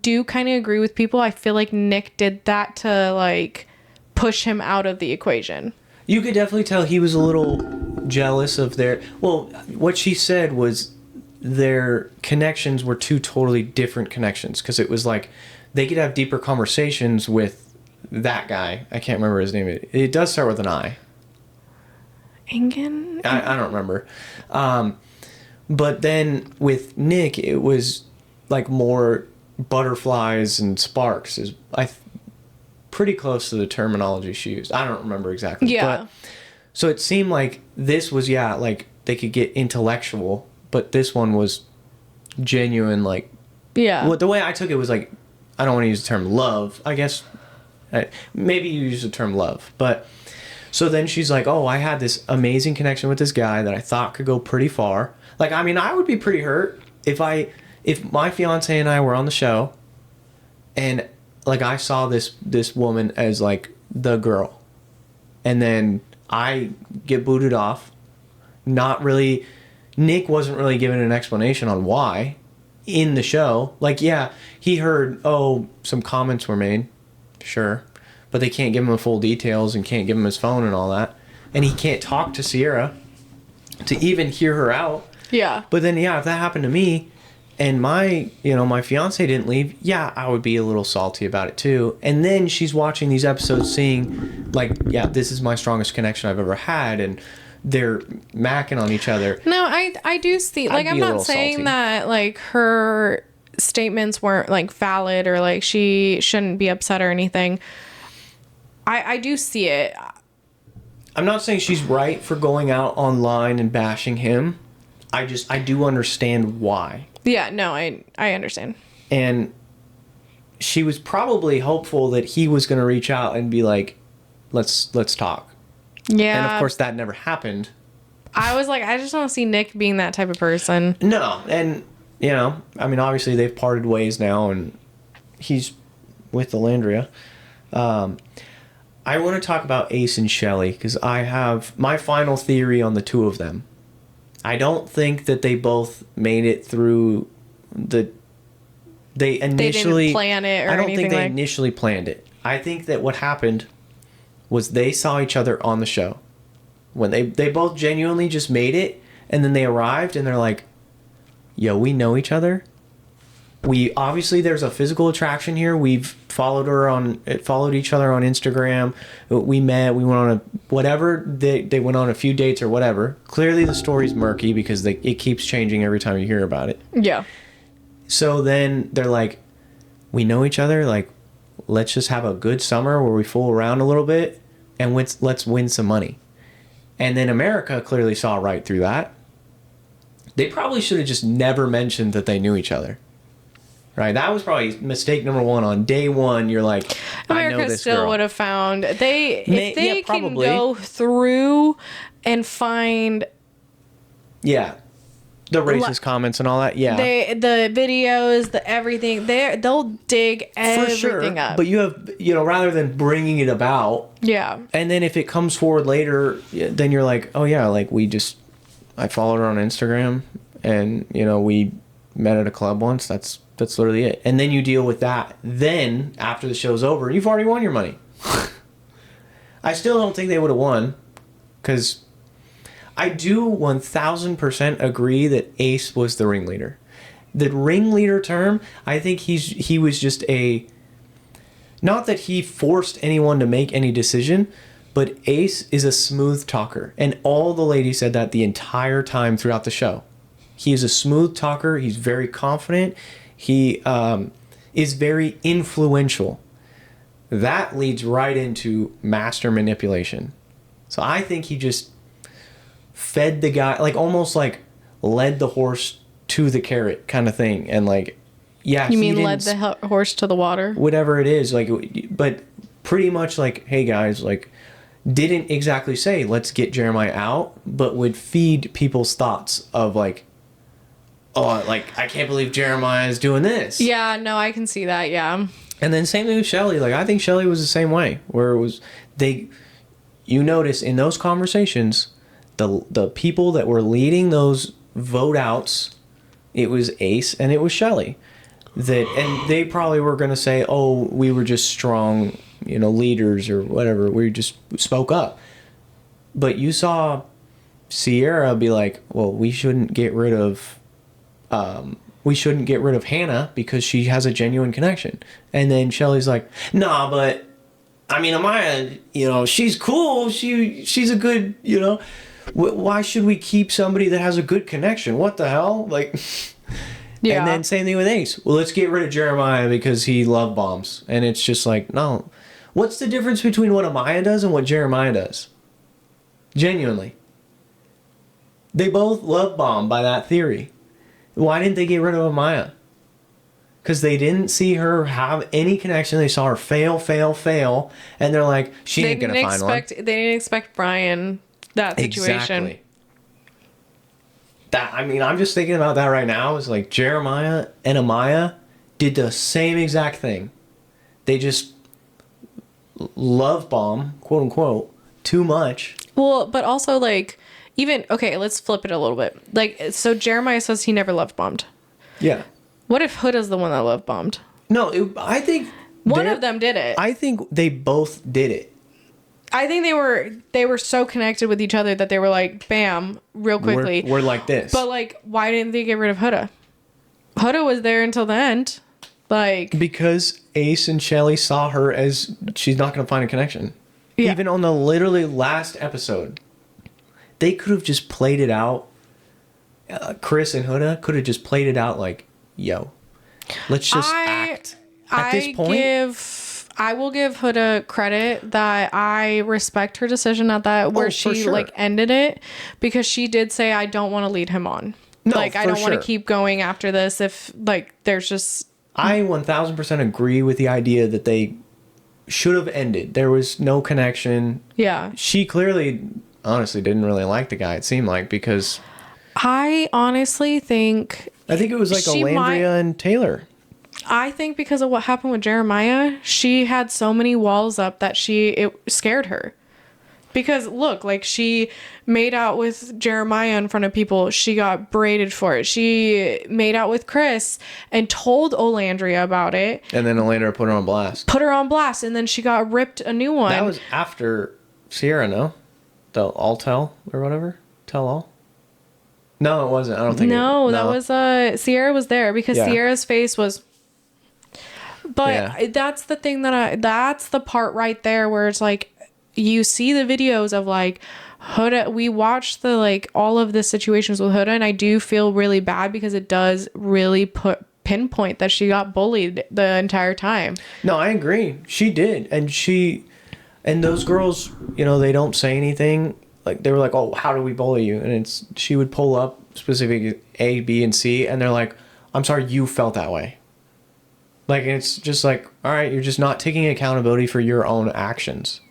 do kind of agree with people. I feel like Nick did that to, like, push him out of the equation. You could definitely tell he was a little jealous of what she said was their connections were two totally different connections, because it was like they could have deeper conversations with that guy. I can't remember his name. It does start with an I. Ingen? I don't remember. But then with Nick, it was like more butterflies and sparks. Pretty close to the terminology she used. I don't remember exactly. Yeah. But, so it seemed like this was, like they could get intellectual, but this one was genuine, like... Yeah. Well, the way I took it was like, I don't want to use the term love, I guess... Maybe you use the term love, but so then she's like, oh, I had this amazing connection with this guy that I thought could go pretty far. Like, I mean, I would be pretty hurt if my fiance and I were on the show and, like, I saw this woman as, like, the girl, and then I get booted off. Nick wasn't really given an explanation on why in the show. Like, yeah, he heard, oh, some comments were made. Sure, but they can't give him the full details and can't give him his phone and all that, and he can't talk to Sierra to even hear her out. Yeah. But then, if that happened to me, and my fiance didn't leave, yeah, I would be a little salty about it too. And then she's watching these episodes seeing like, yeah, this is my strongest connection I've ever had, and they're macking on each other. No, I do see, like, I'm not saying salty. That like her statements weren't like valid or like she shouldn't be upset or anything. I do see it. I'm not saying she's right for going out online and bashing him. I do understand why. Yeah, no, I understand. And she was probably hopeful that he was going to reach out and be like, let's talk. Yeah. And of course that never happened. I was like, I just don't see Nick being that type of person. No. And, you know, I mean, obviously they've parted ways now and he's with Alandria. I want to talk about Ace and Shelley because I have my final theory on the two of them. I don't think that they both made it through they initially didn't plan it or I don't anything think they initially planned it. I think that what happened was they saw each other on the show. When they both genuinely just made it, and then they arrived and they're like, yo, we know each other. We obviously there's a physical attraction here. We've followed each other on Instagram. We met. We went on whatever. They went on a few dates or whatever. Clearly the story's murky because it keeps changing every time you hear about it. Yeah. So then they're like, we know each other. Like, let's just have a good summer where we fool around a little bit and let's win some money. And then America clearly saw right through that. They probably should have just never mentioned that they knew each other. Right, that was probably mistake number one. On day one, you're like, America I know this still girl. Would have found if they can go through and find the racist comments and all that. Yeah, the videos, the everything. They'll dig everything up. But you have rather than bringing it about. Yeah. And then if it comes forward later, then you're like, oh yeah, like I followed her on Instagram, and we met at a club once. That's literally it. And then you deal with that. Then, after the show's over, you've already won your money. I still don't think they would have won. Because I do 1000% agree that Ace was the ringleader. The ringleader term, I think he was just not that he forced anyone to make any decision, but Ace is a smooth talker. And all the ladies said that the entire time throughout the show. He is a smooth talker. He's very confident. He is very influential. That leads right into master manipulation. So I think he just fed the guy, like almost like led the horse to the carrot kind of thing. And like, yeah. You mean led the horse to the water? Whatever it is. Like, but pretty much like, hey guys, like didn't exactly say, let's get Jeremiah out, but would feed people's thoughts of like, oh, like, I can't believe Jeremiah is doing this. Yeah, no, I can see that, yeah. And then same thing with Shelley. Like, I think Shelley was the same way. Where it was, you notice in those conversations, the people that were leading those vote outs, it was Ace and it was Shelley. And they probably were going to say, oh, we were just strong, leaders or whatever. We just spoke up. But you saw Sierra be like, well, we shouldn't get rid of Hannah because she has a genuine connection. And then Shelley's like, nah, but I mean, Amaya, she's cool. She's a good, why should we keep somebody that has a good connection? What the hell? Like, yeah. And then same thing with Ace. Well, let's get rid of Jeremiah because he love bombs. And it's just like, no. What's the difference between what Amaya does and what Jeremiah does? Genuinely. They both love bomb by that theory. Why didn't they get rid of Amaya? Because they didn't see her have any connection. They saw her fail, and they're like, she ain't gonna find one. They didn't expect Brian that situation. Exactly. I'm just thinking about that right now. It's like Jeremiah and Amaya did the same exact thing. They just love bomb, quote unquote, too much. Well, but also like. Okay, let's flip it a little bit. Like, so Jeremiah says he never love bombed. Yeah. What if Huda's the one that love bombed? No, I think one of them did it. I think they both did it. I think they were so connected with each other that they were like, bam, real quickly. We're like this. But like, why didn't they get rid of Huda? Huda was there until the end. Like, because Ace and Shelly saw her as she's not going to find a connection. Yeah. Even on the literally last episode, they could have just played it out. Chris and Huda could have just played it out like, yo, let's just act. At this point, I will give Huda credit that I respect her decision at that where she like ended it, because she did say, I don't want to lead him on. No, like, I don't want to keep going after this if like there's just... I 1000% agree with the idea that they should have ended. There was no connection. Yeah. She clearly, honestly, didn't really like the guy, it seemed like, because... I honestly think... I think it was like Alandria and Taylor. I think because of what happened with Jeremiah, she had so many walls up that it scared her. Because look, like, she made out with Jeremiah in front of people. She got braided for it. She made out with Chris and told Olandria about it. And then Olandria put her on blast. And then she got ripped a new one. That was after Sierra, no? The all tell or whatever? Tell all? No, it wasn't. I don't think No, that was Sierra was there because Sierra's face was... But that's the thing that's the part right there where it's like, you see the videos of like Huda. We watched the like all of the situations with Huda, and I do feel really bad because it does really pinpoint that she got bullied the entire time. No, I agree. She did, and those girls, you know, they don't say anything. Like, they were like, "Oh, how do we bully you?" And she would pull up specific A, B, and C, and they're like, "I'm sorry, you felt that way." Like, it's just like, all right, you're just not taking accountability for your own actions.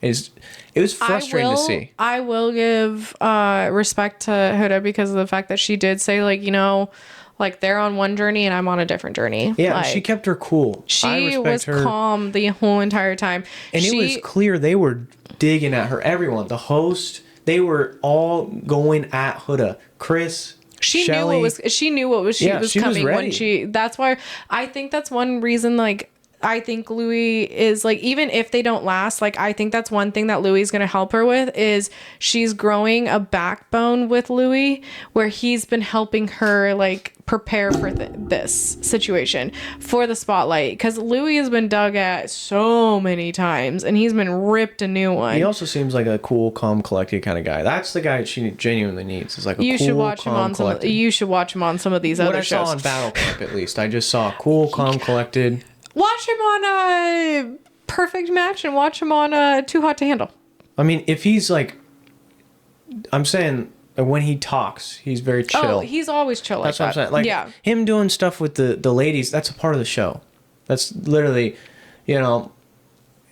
It was frustrating to see. I will give respect to Huda because of the fact that she did say, like, you know, like, they're on one journey and I'm on a different journey. Yeah, like, she kept her cool. She was calm the whole entire time. And it was clear they were digging at her. Everyone, the host, they were all going at Huda. Chris, She Shelly, knew what was coming when that's why I think that's one reason, like, I think Louis is like, even if they don't last, like, I think that's one thing that Louis is going to help her with is she's growing a backbone with Louis where he's been helping her like prepare for this situation for the spotlight, because Louis has been dug at so many times and he's been ripped a new one. He also seems like a cool, calm, collected kind of guy. That's the guy she genuinely needs. Is like a you cool, should watch calm, him on collected. you should watch him on some of these other shows. What I saw on Battle Camp, at least, I just saw cool, calm, collected. Watch him on Perfect Match and watch him on Too Hot to Handle. I mean, if he's like, I'm saying when he talks, he's very chill. Oh, he's always chill. That's like what that. I'm saying. Like, yeah, him doing stuff with the ladies, that's a part of the show. That's literally, you know,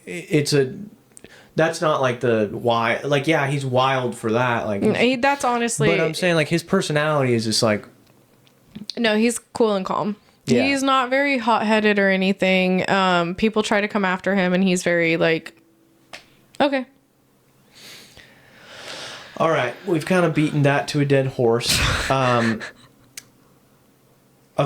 that's not like the why. Like, yeah, he's wild for that. Like, that's honestly. But I'm saying, like, his personality is just like. No, he's cool and calm. Yeah. He's not very hot-headed or anything. People try to come after him, and he's very like, okay. All right, we've kind of beaten that to a dead horse. Of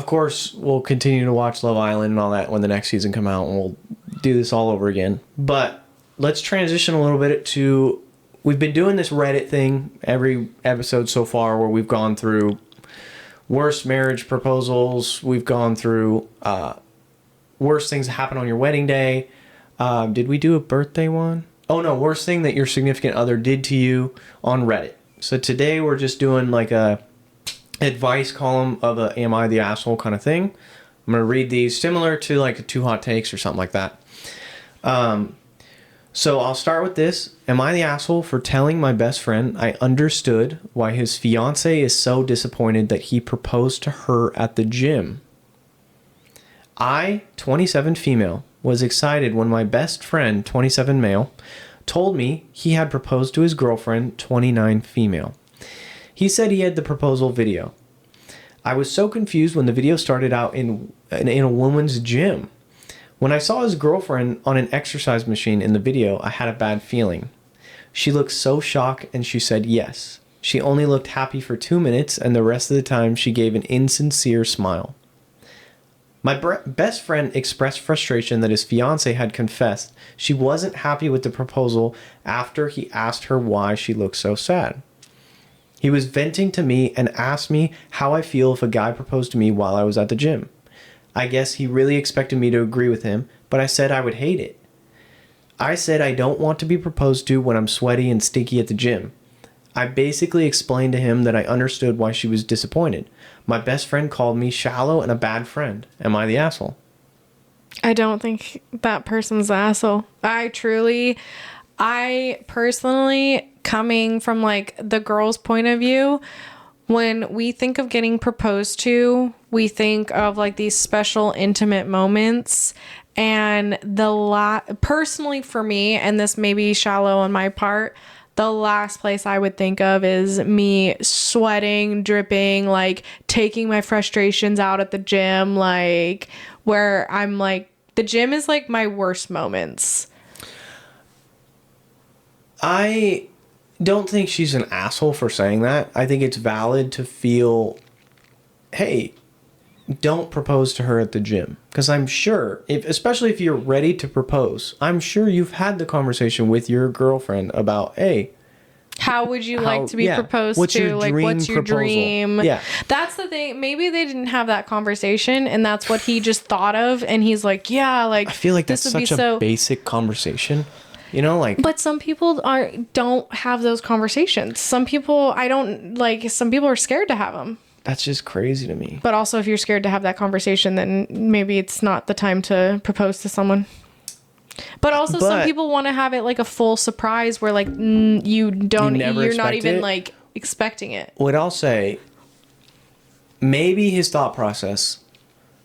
course, we'll continue to watch Love Island and all that when the next season come out, and we'll do this all over again. But let's transition a little bit to, we've been doing this Reddit thing every episode so far where we've gone through worst marriage proposals. We've gone through worst things that happen on your wedding day. Did we do a birthday one? Oh no, worst thing that your significant other did to you on Reddit. So today we're just doing like a advice column of a am I the asshole kind of thing. I'm going to read these similar to like a 2 hot takes or something like that. So I'll start with this. Am I the asshole for telling my best friend I understood why his fiance is so disappointed that he proposed to her at the gym? I, 27 female, was excited when my best friend, 27 male, told me he had proposed to his girlfriend, 29 female. He said he had the proposal video. I was so confused when the video started out in a woman's gym. When I saw his girlfriend on an exercise machine in the video, I had a bad feeling. She looked so shocked and she said yes. She only looked happy for 2 minutes and the rest of the time she gave an insincere smile. My best friend expressed frustration that his fiance had confessed she wasn't happy with the proposal after he asked her why she looked so sad. He was venting to me and asked me how I feel if a guy proposed to me while I was at the gym. I guess he really expected me to agree with him, but I said I would hate it. I said I don't want to be proposed to when I'm sweaty and stinky at the gym. I basically explained to him that I understood why she was disappointed. My best friend called me shallow and a bad friend. Am I the asshole? I don't think that person's the asshole. I personally, coming from like the girl's point of view, when we think of getting proposed to, we think of like these special intimate moments. And personally for me, and this may be shallow on my part, the last place I would think of is me sweating, dripping, like taking my frustrations out at the gym, like where I'm like, the gym is like my worst moments. I don't think she's an asshole for saying that. I think it's valid to feel, hey, don't propose to her at the gym. Because I'm sure, especially if you're ready to propose, I'm sure you've had the conversation with your girlfriend about, hey, how would you like to be proposed what's to? Your like, dream what's your proposal? dream? Yeah. That's the thing. Maybe they didn't have that conversation and that's what he just thought of. And he's like, yeah, like, I feel like that's such a basic conversation. You know, like... But some people don't have those conversations. Some people, some people are scared to have them. That's just crazy to me. But also, if you're scared to have that conversation, then maybe it's not the time to propose to someone. But also, some people want to have it like a full surprise where like you're not even like expecting it. What I'll say, maybe his thought process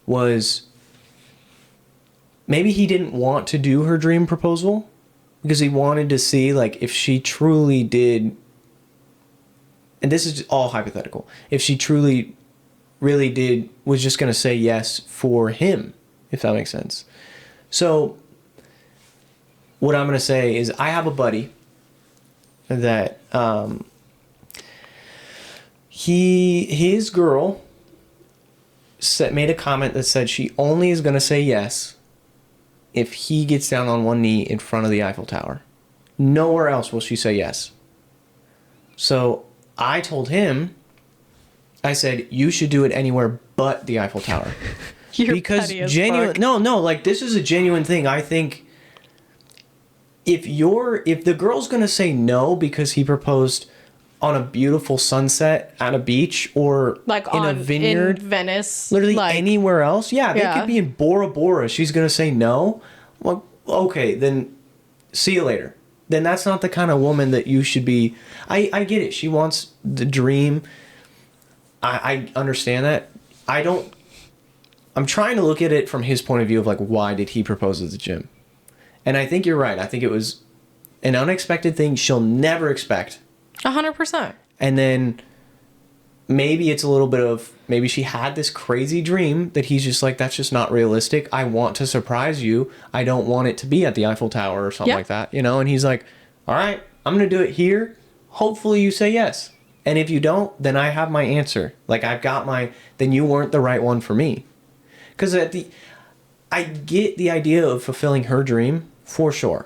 was maybe he didn't want to do her dream proposal because he wanted to see like if she truly did, and this is all hypothetical, if she truly really did, was just going to say yes for him, if that makes sense. So what I'm going to say is I have a buddy that his girl made a comment that said she only is going to say yes if he gets down on one knee in front of the Eiffel Tower. Nowhere else will she say yes. So I told him, I said, you should do it anywhere but the Eiffel Tower. Because genuine, no, like this is a genuine thing. I think if the girl's gonna say no because he proposed on a beautiful sunset at a beach or like in a vineyard in Venice, literally like, anywhere else, they could be in Bora Bora. She's gonna say no. Well, okay, then see you later. Then that's not the kind of woman that you should be. I get it. She wants the dream. I understand that. I'm trying to look at it from his point of view of like, why did he propose at the gym? And I think you're right. I think it was an unexpected thing she'll never expect. 100%. And then maybe it's a little bit of, maybe she had this crazy dream that he's just like, that's just not realistic. I want to surprise you. I don't want it to be at the Eiffel Tower or something like that, you know? And he's like, all right, I'm going to do it here. Hopefully you say yes. And if you don't, then I have my answer. Like then you weren't the right one for me. Because I get the idea of fulfilling her dream for sure.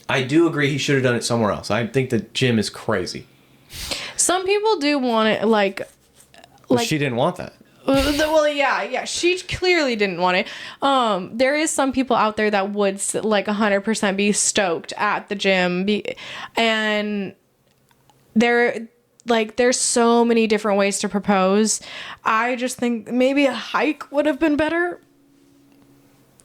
I do agree he should have done it somewhere else. I think the gym is crazy. Some people do want it like she didn't want that. Well, yeah. She clearly didn't want it. There is some people out there that would like 100% be stoked at the gym, and there's so many different ways to propose. I just think maybe a hike would have been better.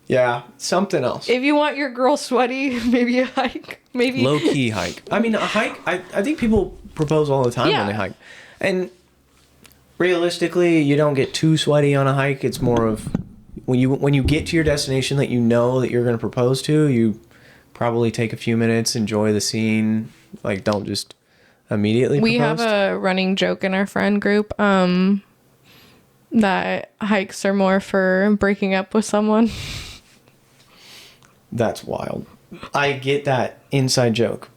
Yeah, something else. If you want your girl sweaty, maybe a hike. Maybe low-key hike. I mean, a hike, I think people propose all the time when they hike. And realistically, you don't get too sweaty on a hike. It's more of when you get to your destination that you know that you're going to propose to, you probably take a few minutes, enjoy the scene. Like, don't just immediately propose. We have a running joke in our friend group that hikes are more for breaking up with someone. That's wild. I get that inside joke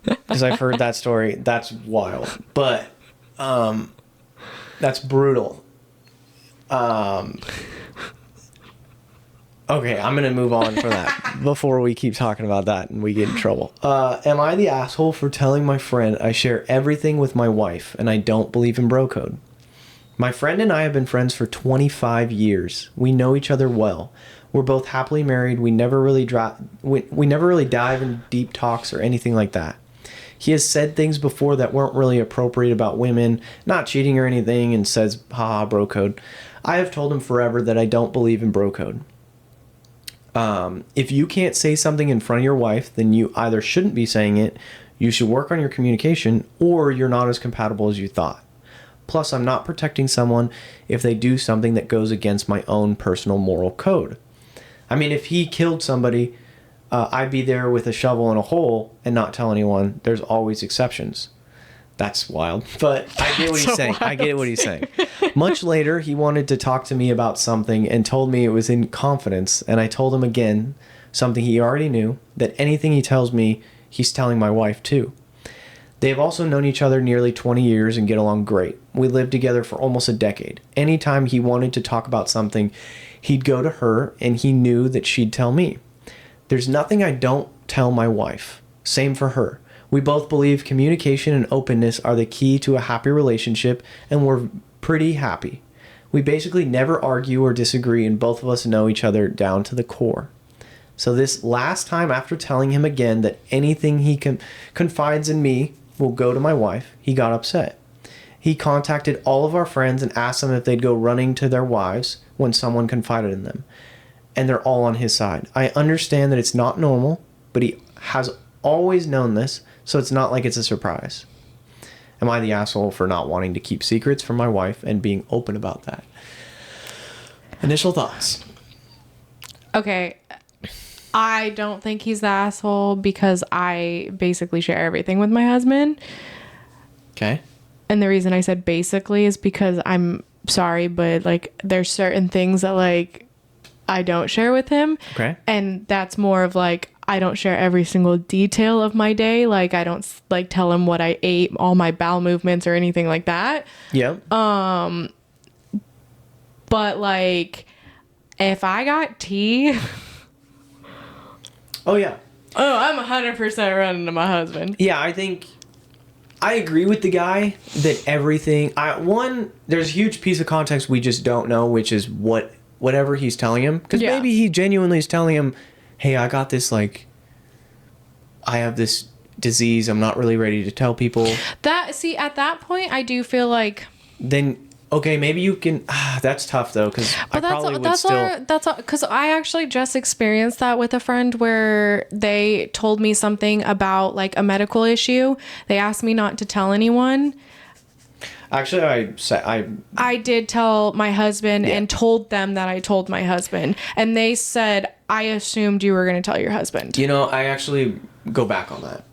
because I've heard that story. That's wild. But that's brutal. Okay, I'm gonna move on for that before we keep talking about that and we get in trouble. Am I the asshole for telling my friend I share everything with my wife and I don't believe in bro code? My friend and I have been friends for 25 years. We know each other well. We're both happily married. We never really dive in deep talks or anything like that. He has said things before that weren't really appropriate about women, not cheating or anything, and says, haha, bro code. I have told him forever that I don't believe in bro code. If you can't say something in front of your wife, then you either shouldn't be saying it, you should work on your communication, or you're not as compatible as you thought. Plus, I'm not protecting someone if they do something that goes against my own personal moral code. I mean, if he killed somebody, I'd be there with a shovel and a hole and not tell anyone. There's always exceptions. That's wild. But I get what he's saying. I get what he's saying. Much later, he wanted to talk to me about something and told me it was in confidence. And I told him again, something he already knew, that anything he tells me, he's telling my wife too. They have also known each other nearly 20 years and get along great. We lived together for almost a decade. Anytime he wanted to talk about something, he'd go to her and he knew that she'd tell me. There's nothing I don't tell my wife. Same for her. We both believe communication and openness are the key to a happy relationship, and we're pretty happy. We basically never argue or disagree, and both of us know each other down to the core. So this last time, after telling him again that anything he confides in me will go to my wife, he got upset. He contacted all of our friends and asked them if they'd go running to their wives when someone confided in them. And they're all on his side. I understand that it's not normal, but he has always known this, so it's not like it's a surprise. Am I the asshole for not wanting to keep secrets from my wife and being open about that? Initial thoughts. Okay. I don't think he's the asshole because I basically share everything with my husband. Okay. And the reason I said basically is because I'm sorry, but like there's certain things that like I don't share with him. Okay. And that's more of like I don't share every single detail of my day. Like I don't like tell him what I ate, all my bowel movements or anything like that. Yep. But like if I got tea, oh yeah. Oh, I'm 100% running to my husband. Yeah, I think I agree with the guy that everything there's a huge piece of context we just don't know, which is whatever he's telling him, because maybe he genuinely is telling him, hey, I got this, like, I have this disease, I'm not really ready to tell people. At that point, I do feel like... Then, okay, maybe you can... that's tough, though, because I probably would still... Because I actually just experienced that with a friend where they told me something about, like, a medical issue. They asked me not to tell anyone. Actually, I did tell my husband and told them that I told my husband. And they said, I assumed you were going to tell your husband. You know, I actually go back on that.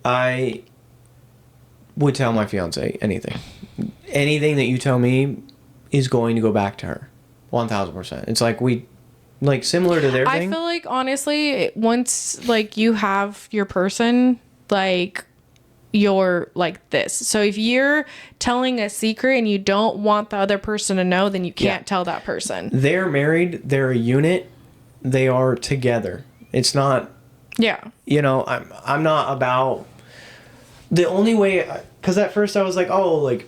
I would tell my fiance anything. Anything that you tell me is going to go back to her. 1,000%. It's like similar to their thing. I feel like, honestly, once, like, you have your person, like... you're like this. So if you're telling a secret and you don't want the other person to know, then you can't tell that person. They're married. They're a unit. They are together. It's not... Yeah. You know, I'm not about... The only way... Because at first I was like, oh, like...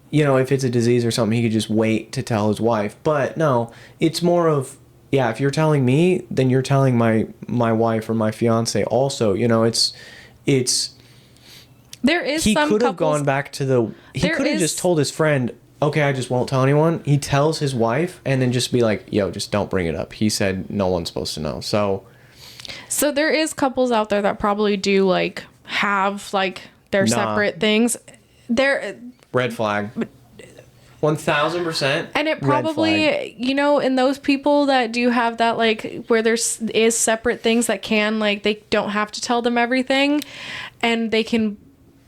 You know, if it's a disease or something, he could just wait to tell his wife. But no, it's more of... Yeah, if you're telling me, then you're telling my wife or my fiance also. You know, it's... There is he some could have couples, gone back to the... He could have just told his friend, okay, I just won't tell anyone. He tells his wife and then just be like, yo, just don't bring it up. He said no one's supposed to know. So there is couples out there that probably do like have like their separate things. Red flag. 1,000%. And it probably, you know, in those people that do have that, like, where is separate things that can, like, they don't have to tell them everything and they can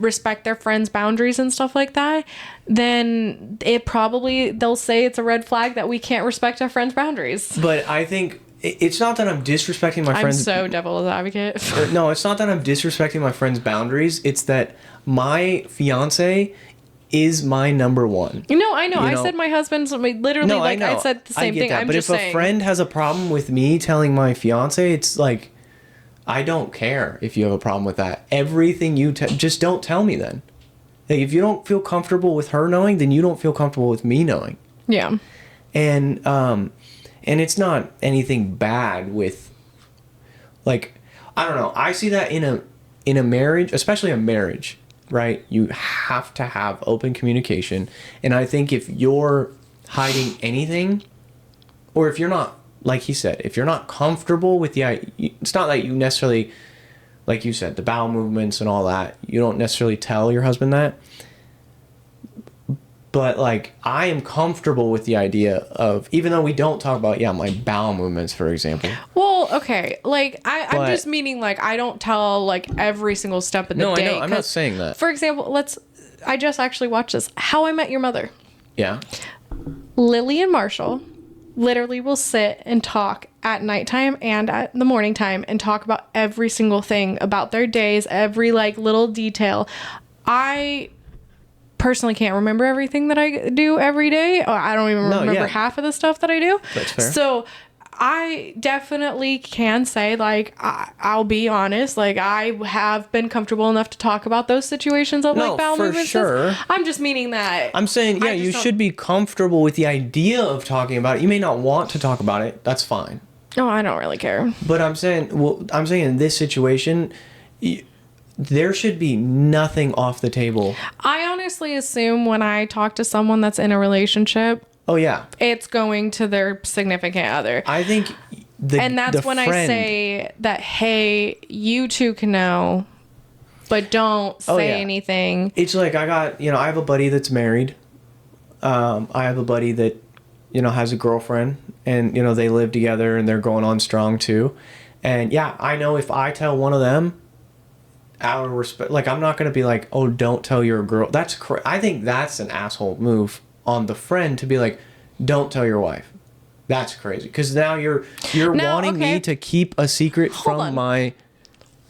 respect their friends' boundaries and stuff like that, then they'll say it's a red flag that we can't respect our friends' boundaries. But I think it's not that I'm disrespecting my friends. I'm so devil's advocate. No, it's not that I'm disrespecting my friends' boundaries. It's that my fiance is my number one. No, I know. I said my husband's literally, no, like, I said the same thing. I'm but just if saying. a friend has a problem with me telling my fiance, it's like, I don't care if you have a problem with that. Everything you just don't tell me then. Like, if you don't feel comfortable with her knowing, then you don't feel comfortable with me knowing. Yeah. And it's not anything bad with, like, I don't know. I see that in a marriage, especially a marriage, right? You have to have open communication. And I think if you're hiding anything, or if you're not, like he said, if you're not comfortable with it's not that you necessarily, like you said, the bowel movements and all that, you don't necessarily tell your husband that. But, like, I am comfortable with the idea of, even though we don't talk about, my bowel movements, for example. Well, okay. Like, I'm just meaning, like, I don't tell, like, every single step of the day. No, I know. I'm not saying that. For example, I just actually watched this. How I Met Your Mother. Yeah. Lily and Marshall literally will sit and talk at nighttime and at the morning time and talk about every single thing about their days, every, like, little detail. I personally can't remember everything that I do every day. I don't even remember half of the stuff that I do. That's fair. So I definitely can say, like, I'll be honest, like, I have been comfortable enough to talk about those situations of, like, bowel movements. Sure. I'm just meaning that. I'm saying, you should be comfortable with the idea of talking about it. You may not want to talk about it. That's fine. Oh, I don't really care. But I'm saying in this situation, there should be nothing off the table. I honestly assume when I talk to someone that's in a relationship, oh yeah, it's going to their significant other. I think and that's when I say that, hey, you two can know, but don't say anything. It's like, I have a buddy that's married. I have a buddy that, has a girlfriend, and, they live together and they're going on strong too. And I know if I tell one of them, out of respect, like, I'm not going to be like, oh, don't tell your girl. I think that's an asshole move on the friend to be like, don't tell your wife. That's crazy. Because now you're wanting me to keep a secret from my...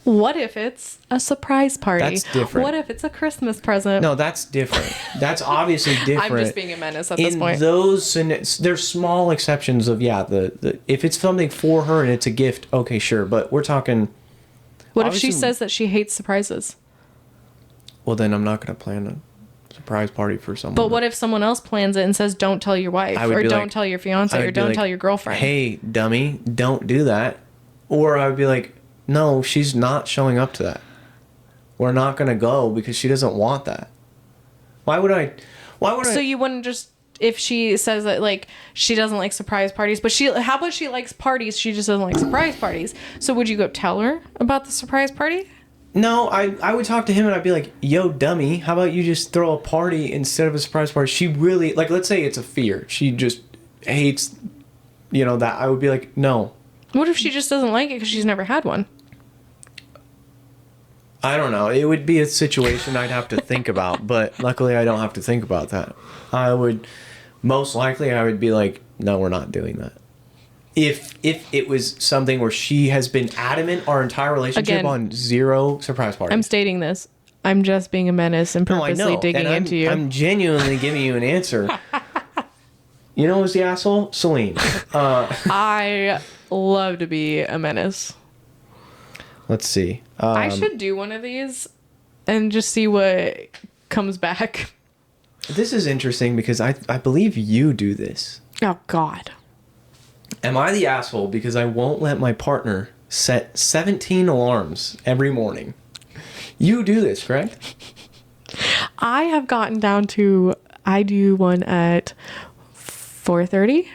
What if it's a surprise party? That's different. What if it's a Christmas present? No, that's different. That's obviously different. I'm just being a menace at this point. There's small exceptions of, if it's something for her and it's a gift, okay, sure. But we're talking... What if she says that she hates surprises? Well, then I'm not going to plan a surprise party for someone. But what if someone else plans it and says, don't tell your wife, or don't tell your fiance, or don't tell your girlfriend? Hey, dummy, don't do that. Or I would be like, no, she's not showing up to that. We're not going to go because she doesn't want that. Why would I? So you wouldn't just... If she says that, like, she doesn't like surprise parties, but how about she likes parties, she just doesn't like surprise parties. So would you go tell her about the surprise party? No, I would talk to him and I'd be like, yo, dummy, how about you just throw a party instead of a surprise party? She really, like, let's say it's a fear. She just hates, that. I would be like, no. What if she just doesn't like it because she's never had one? I don't know. It would be a situation I'd have to think about, but luckily I don't have to think about that. Most likely I would be like, no, we're not doing that. If it was something where she has been adamant our entire relationship on zero surprise parties. I'm stating this. I'm just being a menace and purposely digging into you. I'm genuinely giving you an answer. You know who's the asshole? Celine. I love to be a menace. Let's see. I should do one of these and just see what comes back. This is interesting because I believe you do this. Oh, God. Am I the asshole because I won't let my partner set 17 alarms every morning? You do this, correct? I have gotten down to, I do one at 4:30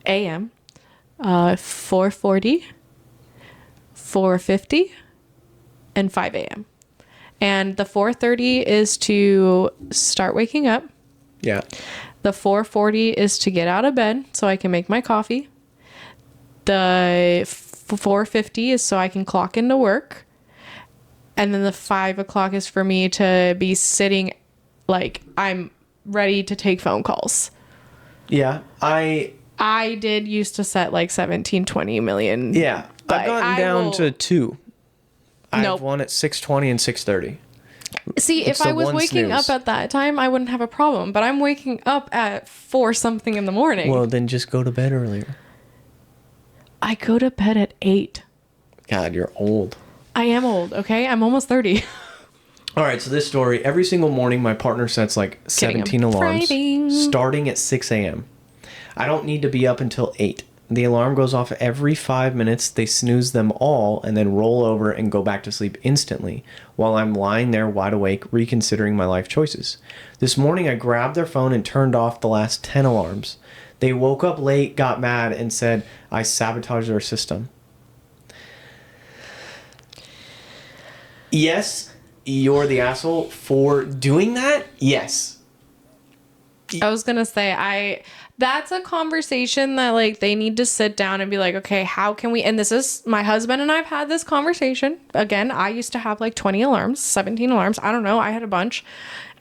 a.m., 4:40, 4:50, and 5 a.m. And the 4:30 is to start waking up. Yeah. The 4:40 is to get out of bed so I can make my coffee. The 4:50 is so I can clock into work. And then the 5 o'clock is for me to be sitting like I'm ready to take phone calls. Yeah. I did used to set like 17, 20 million. Yeah. I've gotten down to 2. I have one at 6:20 and 6:30. See, if I was waking up at that time, I wouldn't have a problem. But I'm waking up at 4 something in the morning. Well, then just go to bed earlier. I go to bed at 8. God, you're old. I am old, okay? I'm almost 30. All right, so this story, every single morning, my partner sets like 17 alarms, starting at 6 a.m. I don't need to be up until 8. The alarm goes off every 5 minutes. They snooze them all and then roll over and go back to sleep instantly while I'm lying there wide awake, reconsidering my life choices. This morning, I grabbed their phone and turned off the last 10 alarms. They woke up late, got mad, and said I sabotaged their system. Yes, you're the asshole for doing that. Yes. I was going to say, that's a conversation that like they need to sit down and be like, okay, how can we, and this is my husband and I've had this conversation. Again, I used to have like 20 alarms, 17 alarms. I don't know. I had a bunch,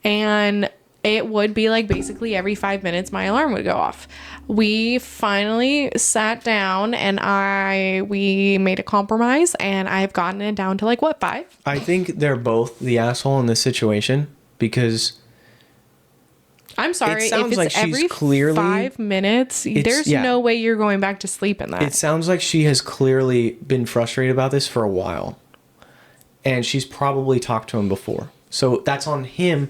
and it would be like basically every 5 minutes my alarm would go off. We finally sat down and we made a compromise, and I've gotten it down to like what, 5? I think they're both the asshole in this situation because I'm sorry, it sounds if it's like every she's clearly 5 minutes, there's no way you're going back to sleep in that. It sounds like she has clearly been frustrated about this for a while, and she's probably talked to him before. So that's on him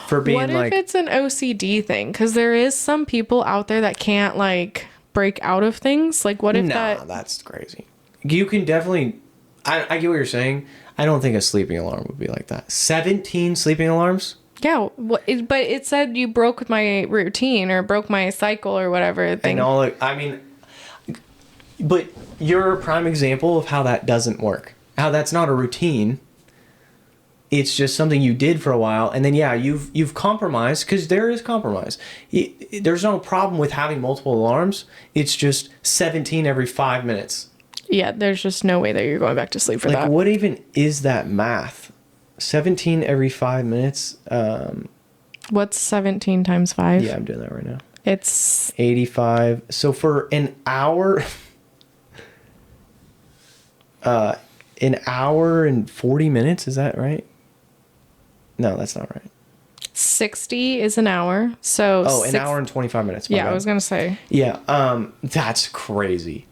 for being like... What if it's an OCD thing? Because there is some people out there that can't like break out of things. Like what if that's crazy. You can definitely... I get what you're saying. I don't think a sleeping alarm would be like that. 17 sleeping alarms? Yeah, but it said you broke my routine or broke my cycle or whatever. And but you're a prime example of how that doesn't work. How that's not a routine. It's just something you did for a while, and then you've compromised, because there is compromise. There's no problem with having multiple alarms. It's just 17 every 5 minutes. Yeah, there's just no way that you're going back to sleep for that. Like, what even is that math? 17 every 5 minutes. What's 17 times 5? Yeah, I'm doing that right now. It's 85. So for an hour... an hour and 40 minutes, is that right? No, that's not right. 60 is an hour. So an hour and 25 minutes. Yeah, I was going to say. Yeah, that's crazy.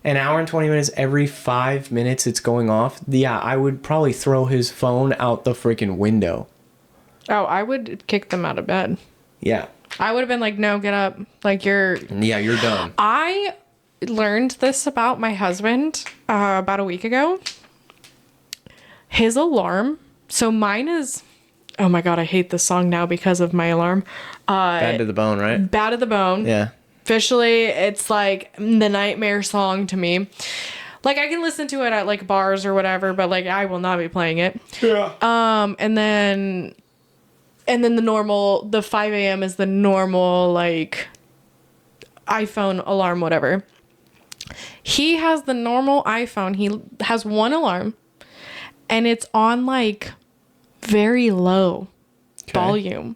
An hour and 20 minutes every 5 minutes it's going off. Yeah, I would probably throw his phone out the freaking window. Oh, I would kick them out of bed. Yeah. I would have been like, no, get up. Like you're done. I learned this about my husband about a week ago. His alarm. So mine is... Oh my God, I hate this song now because of my alarm. Bad to the Bone, right? Bad to the Bone. Yeah. Officially, it's like the nightmare song to me. Like I can listen to it at like bars or whatever, but like I will not be playing it. Yeah. And then the 5 a.m. is the normal like iPhone alarm, whatever. He has the normal iPhone. He has one alarm, and it's on like very low volume.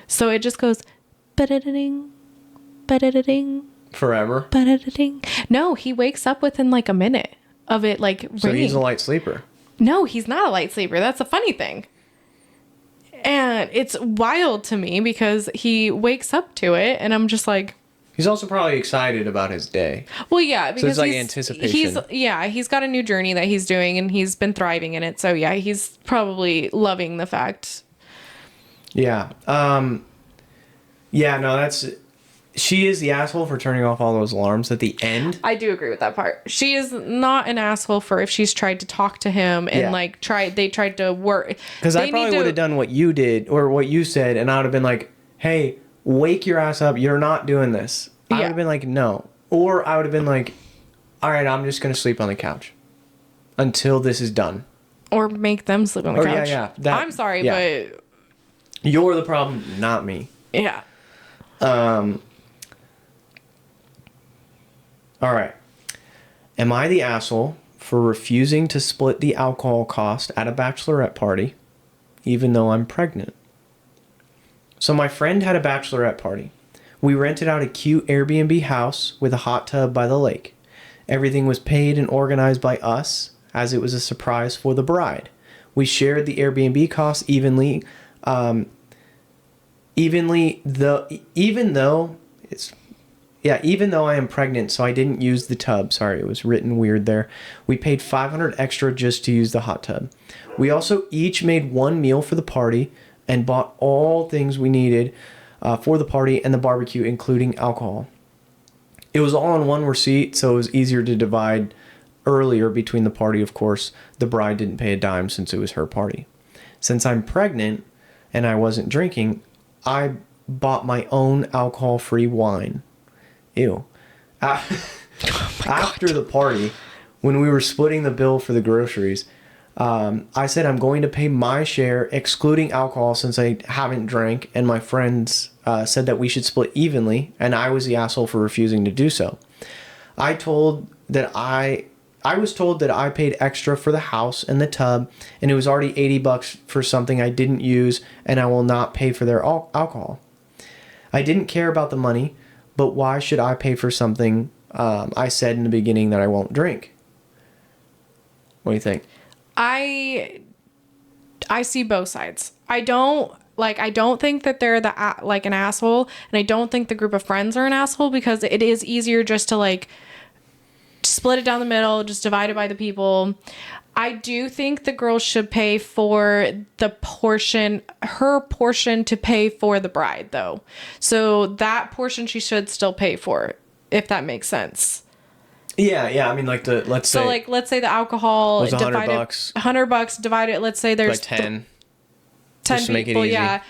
So it just goes ba-da-da-ding, ba-da-da-ding. Forever? Ba-da-da-ding. No, he wakes up within like a minute of it like ringing. So he's a light sleeper. No, he's not a light sleeper. That's a funny thing. And it's wild to me because he wakes up to it and I'm just like... He's also probably excited about his day. Well, yeah, because so it's like anticipation. He's got a new journey that he's doing and he's been thriving in it. So yeah, he's probably loving the fact. Yeah. Yeah, no, she is the asshole for turning off all those alarms at the end. I do agree with that part. She is not an asshole for if she's tried to talk to him and they tried to work. Because I probably would have done what you did or what you said, and I would have been like, hey, wake your ass up. You're not doing this. I would have been like, no. Or I would have been like, all right, I'm just going to sleep on the couch until this is done. Or make them sleep on the couch. Yeah. I'm sorry, but... You're the problem, not me. Yeah. All right. Am I the asshole for refusing to split the alcohol cost at a bachelorette party, even though I'm pregnant? So my friend had a bachelorette party. We rented out a cute Airbnb house with a hot tub by the lake. Everything was paid and organized by us, as it was a surprise for the bride. We shared the Airbnb costs evenly. Even though I am pregnant, so I didn't use the tub. Sorry, it was written weird there. We paid $500 extra just to use the hot tub. We also each made one meal for the party and bought all things we needed for the party and the barbecue, including alcohol. It was all on one receipt, so it was easier to divide earlier between the party. Of course, the bride didn't pay a dime since it was her party. Since I'm pregnant and I wasn't drinking, I bought my own alcohol-free wine. Ew. After the party, when we were splitting the bill for the groceries, I said I'm going to pay my share, excluding alcohol, since I haven't drank, and my friends said that we should split evenly, and I was the asshole for refusing to do so. I was told that I paid extra for the house and the tub, and it was already $80 for something I didn't use, and I will not pay for their alcohol. I didn't care about the money, but why should I pay for something I said in the beginning that I won't drink? What do you think? I see both sides. I don't think that they're like an asshole, and I don't think the group of friends are an asshole, because it is easier just to like split it down the middle, just divide it by the people. I do think the girl should pay for her portion to pay for the bride, though. So that portion she should still pay for, if that makes sense. Yeah. I mean, like let's say the alcohol was divided $100 divided. Let's say there's like 10 people. Yeah.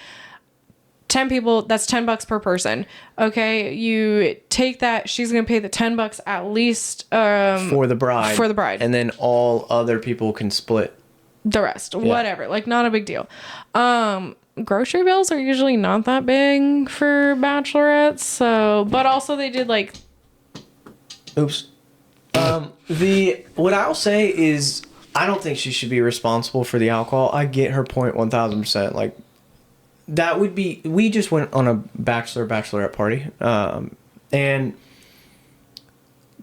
10 people, that's $10 per person. Okay, you take that, she's gonna pay the $10 at least for the bride. And then all other people can split the rest. Yeah. Whatever. Like, not a big deal. Grocery bills are usually not that big for bachelorettes, so, but also they did like oops. What I'll say is I don't think she should be responsible for the alcohol. I get her point 1000%. Like, that would be, we just went on a bachelorette party, and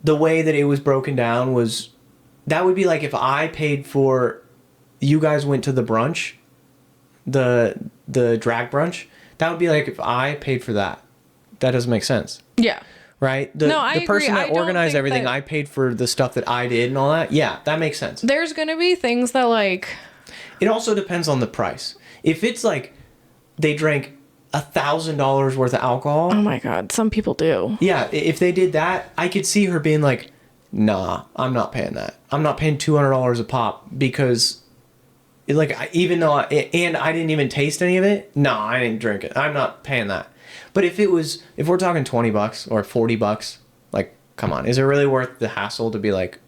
the way that it was broken down was, that would be like if I paid for, you guys went to the brunch, the drag brunch, that would be like if I paid for that. That doesn't make sense. Yeah. Right? The person that organized everything, I paid for the stuff that I did and all that. Yeah, that makes sense. There's gonna be things that like, it also depends on the price. If it's like they drank $1,000 worth of alcohol. Oh my God, some people do. Yeah, if they did that, I could see her being like, nah, I'm not paying that. I'm not paying $200 a pop, because like, even though I didn't even taste any of it, no, I didn't drink it. I'm not paying that. But if we're talking $20 or $40, like, come on, is it really worth the hassle to be like,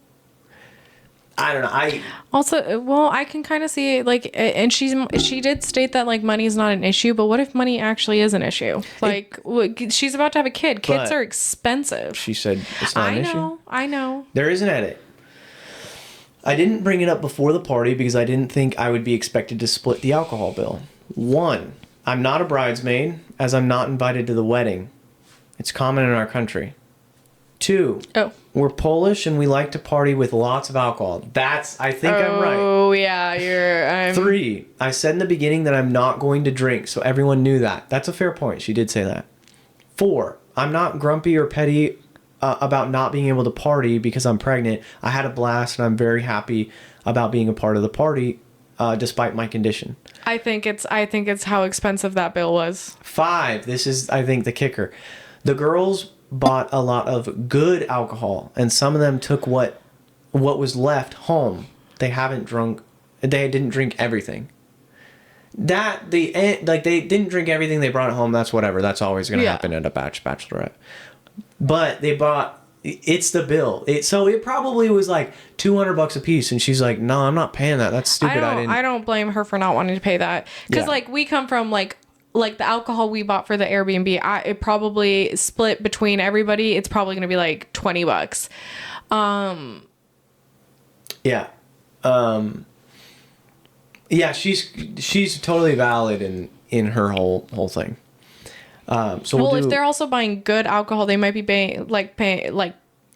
I don't know. I can kind of see it, like, and she did state that like money is not an issue, but what if money actually is an issue? Like, she's about to have a kid. Kids are expensive. She said it's not an issue. I know. There is an edit. I didn't bring it up before the party because I didn't think I would be expected to split the alcohol bill. 1, I'm not a bridesmaid, as I'm not invited to the wedding. It's common in our country. 2, we're Polish and we like to party with lots of alcohol. I think I'm right. Oh, yeah, 3, I said in the beginning that I'm not going to drink, so everyone knew that. That's a fair point. She did say that. 4, I'm not grumpy or petty about not being able to party because I'm pregnant. I had a blast and I'm very happy about being a part of the party, despite my condition. I think it's how expensive that bill was. 5, this is, I think, the kicker. The girls bought a lot of good alcohol, and some of them took what was left home. They didn't drink everything. They didn't drink everything, they brought it home. That's whatever. That's always going to happen at a bachelorette. But they bought, it's the bill. So it probably was like $200 a piece, and she's like, "No, I'm not paying that. That's stupid." I don't blame her for not wanting to pay that, because like, we come from like the alcohol we bought for the Airbnb. It probably split between everybody. It's probably going to be like $20. Yeah. Yeah, she's totally valid in her whole thing. So if they're also buying good alcohol, they might be paying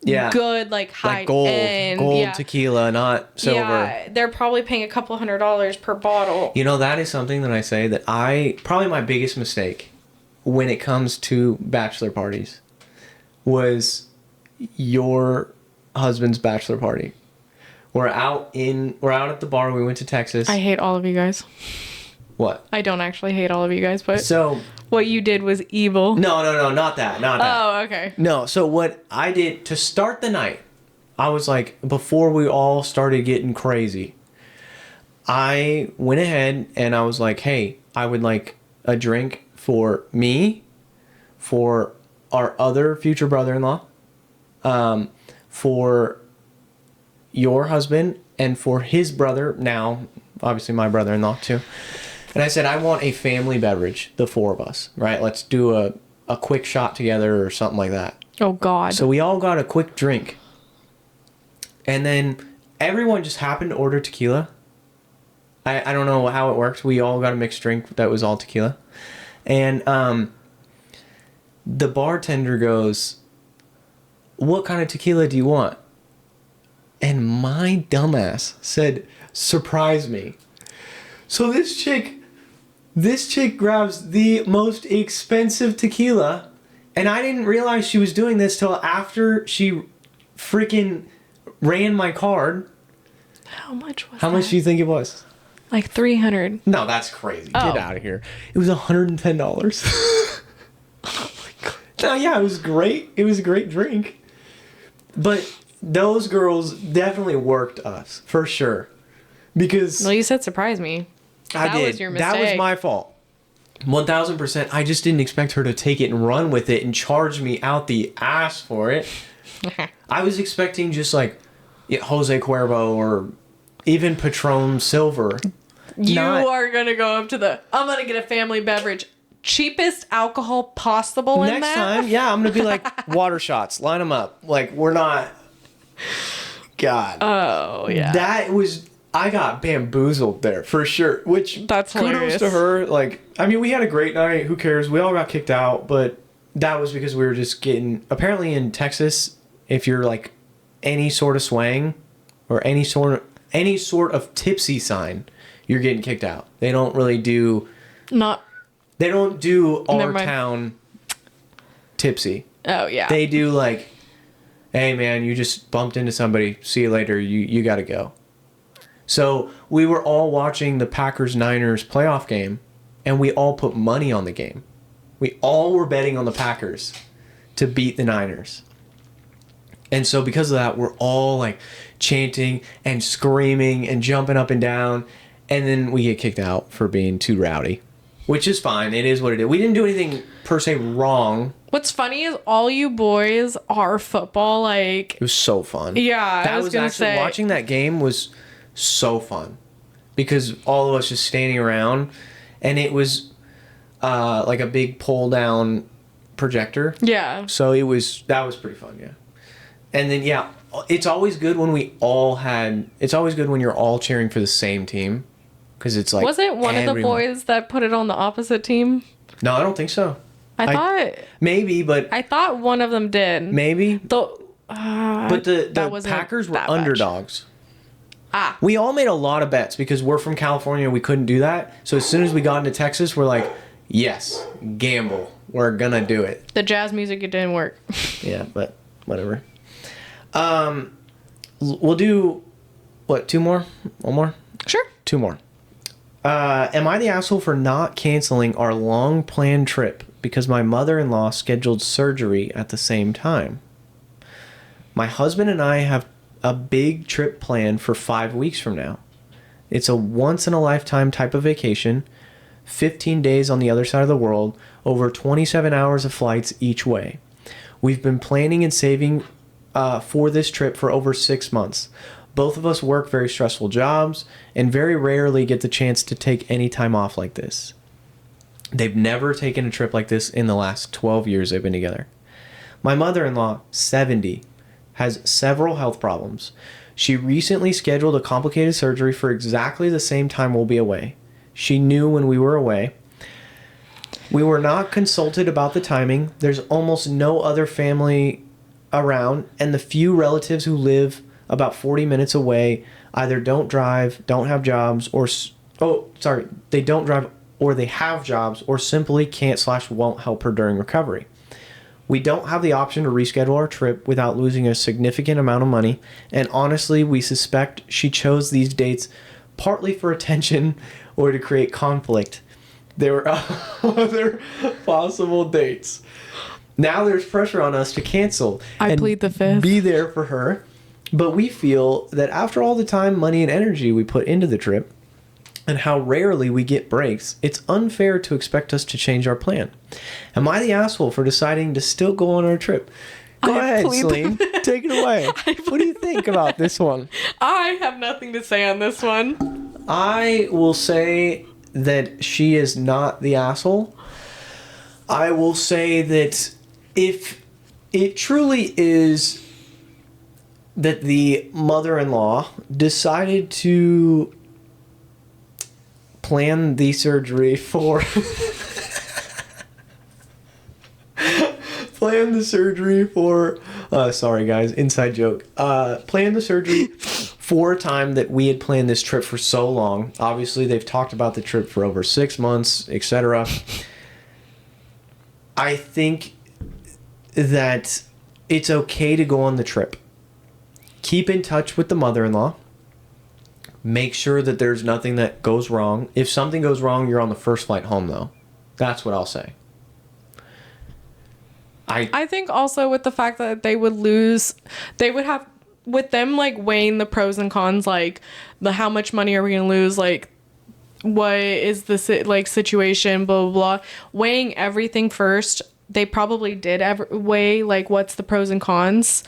good, like high like gold, end. gold tequila, not silver. Yeah, they're probably paying a couple $100 per bottle. You know, that is something that I say that probably my biggest mistake when it comes to bachelor parties was your husband's bachelor party. We're out at the bar. We went to Texas. I hate all of you guys. What? I don't actually hate all of you guys, but so what you did was evil. No, not that. Oh, okay. No, so what I did to start the night, I was like, before we all started getting crazy, I went ahead and I was like, hey, I would like a drink for me, for our other future brother-in-law, for your husband, and for his brother, now obviously my brother-in-law too. And I said, I want a family beverage, the four of us, right? Let's do a quick shot together or something like that. Oh, God. So we all got a quick drink. And then everyone just happened to order tequila. I don't know how it worked. We all got a mixed drink that was all tequila. And the bartender goes, what kind of tequila do you want? And my dumbass said, surprise me. So this chick grabs the most expensive tequila, and I didn't realize she was doing this till after she freaking ran my card. How much was How much do you think it was? Like $300. No, that's crazy. Oh. Get out of here. It was $110. Oh my God. No, yeah, it was great. It was a great drink. But those girls definitely worked us, for sure. Because... Well, you said surprise me. I did. Was your mistake. That was my fault. 1000%. I just didn't expect her to take it and run with it and charge me out the ass for it. I was expecting just like Jose Cuervo or even Patron Silver. You are going to go up to I'm going to get a family beverage. Cheapest alcohol possible in that. Next time, yeah, I'm going to be like, water shots. Line them up. Like, we're not... God. Oh, yeah. I got bamboozled there, for sure. Which, that's hilarious. Kudos to her. Like, I mean, we had a great night. Who cares? We all got kicked out, but that was because we were just getting... Apparently in Texas, if you're like any sort of swang or any sort of tipsy sign, you're getting kicked out. They don't really do... They don't do our town tipsy. Oh, yeah. They do like, hey, man, you just bumped into somebody. See you later. You got to go. So we were all watching the Packers-Niners playoff game, and we all put money on the game. We all were betting on the Packers to beat the Niners. And so because of that, we're all like chanting and screaming and jumping up and down. And then we get kicked out for being too rowdy, which is fine. It is what it is. We didn't do anything per se wrong. What's funny is all you boys are football. Like, it was so fun. Yeah, that was gonna say, watching that game was so fun because all of us just standing around, and it was like a big pull down projector. Yeah. So that was pretty fun. Yeah. And then yeah, it's always good when it's always good when you're all cheering for the same team. Because it's like... Was it one of the boys that put it on the opposite team? No, I don't think so. I thought... Maybe, but... I thought one of them did. Maybe. But the Packers were underdogs. Ah. We all made a lot of bets because we're from California. We couldn't do that. So as soon as we got into Texas, we're like, yes, gamble. We're going to do it. The jazz music, it didn't work. Yeah, but whatever. We'll do... What, 2 more? 1 more? Sure. 2 more. Am I the asshole for not canceling our long-planned trip because my mother-in-law scheduled surgery at the same time? My husband and I have a big trip planned for 5 weeks from now. It's a once-in-a-lifetime type of vacation, 15 days on the other side of the world, over 27 hours of flights each way. We've been planning and saving for this trip for over 6 months. Both of us work very stressful jobs and very rarely get the chance to take any time off like this. They've never taken a trip like this in the last 12 years they've been together. My mother-in-law, 70, has several health problems. She recently scheduled a complicated surgery for exactly the same time we'll be away. She knew when we were away. We were not consulted about the timing. There's almost no other family around, and the few relatives who live about 40 minutes away either don't drive, don't have jobs, they don't drive or they have jobs or simply can't/won't help her during recovery. We don't have the option to reschedule our trip without losing a significant amount of money, and honestly, we suspect she chose these dates partly for attention or to create conflict. There were other possible dates. Now there's pressure on us to cancel I plead the fifth. Be there for her, but we feel that after all the time, money, and energy we put into the trip, and how rarely we get breaks, it's unfair to expect us to change our plan. Am I the asshole for deciding to still go on our trip? Go ahead, Celine. Take it away. What do you think about this one? I have nothing to say on this one. I will say that she is not the asshole. I will say that if it truly is that the mother-in-law decided to plan the surgery for sorry guys, inside joke. Plan the surgery for a time that we had planned this trip for so long. Obviously, they've talked about the trip for over 6 months, etc. I think that it's okay to go on the trip. Keep in touch with the mother-in-law. Make sure that there's nothing that goes wrong. If something goes wrong, you're on the first flight home, though. That's what I'll say. I think also with the fact that they would have, with them like weighing the pros and cons, like how much money are we going to lose, like what is the like situation, blah, blah, blah. Weighing everything first, they probably did weigh like what's the pros and cons.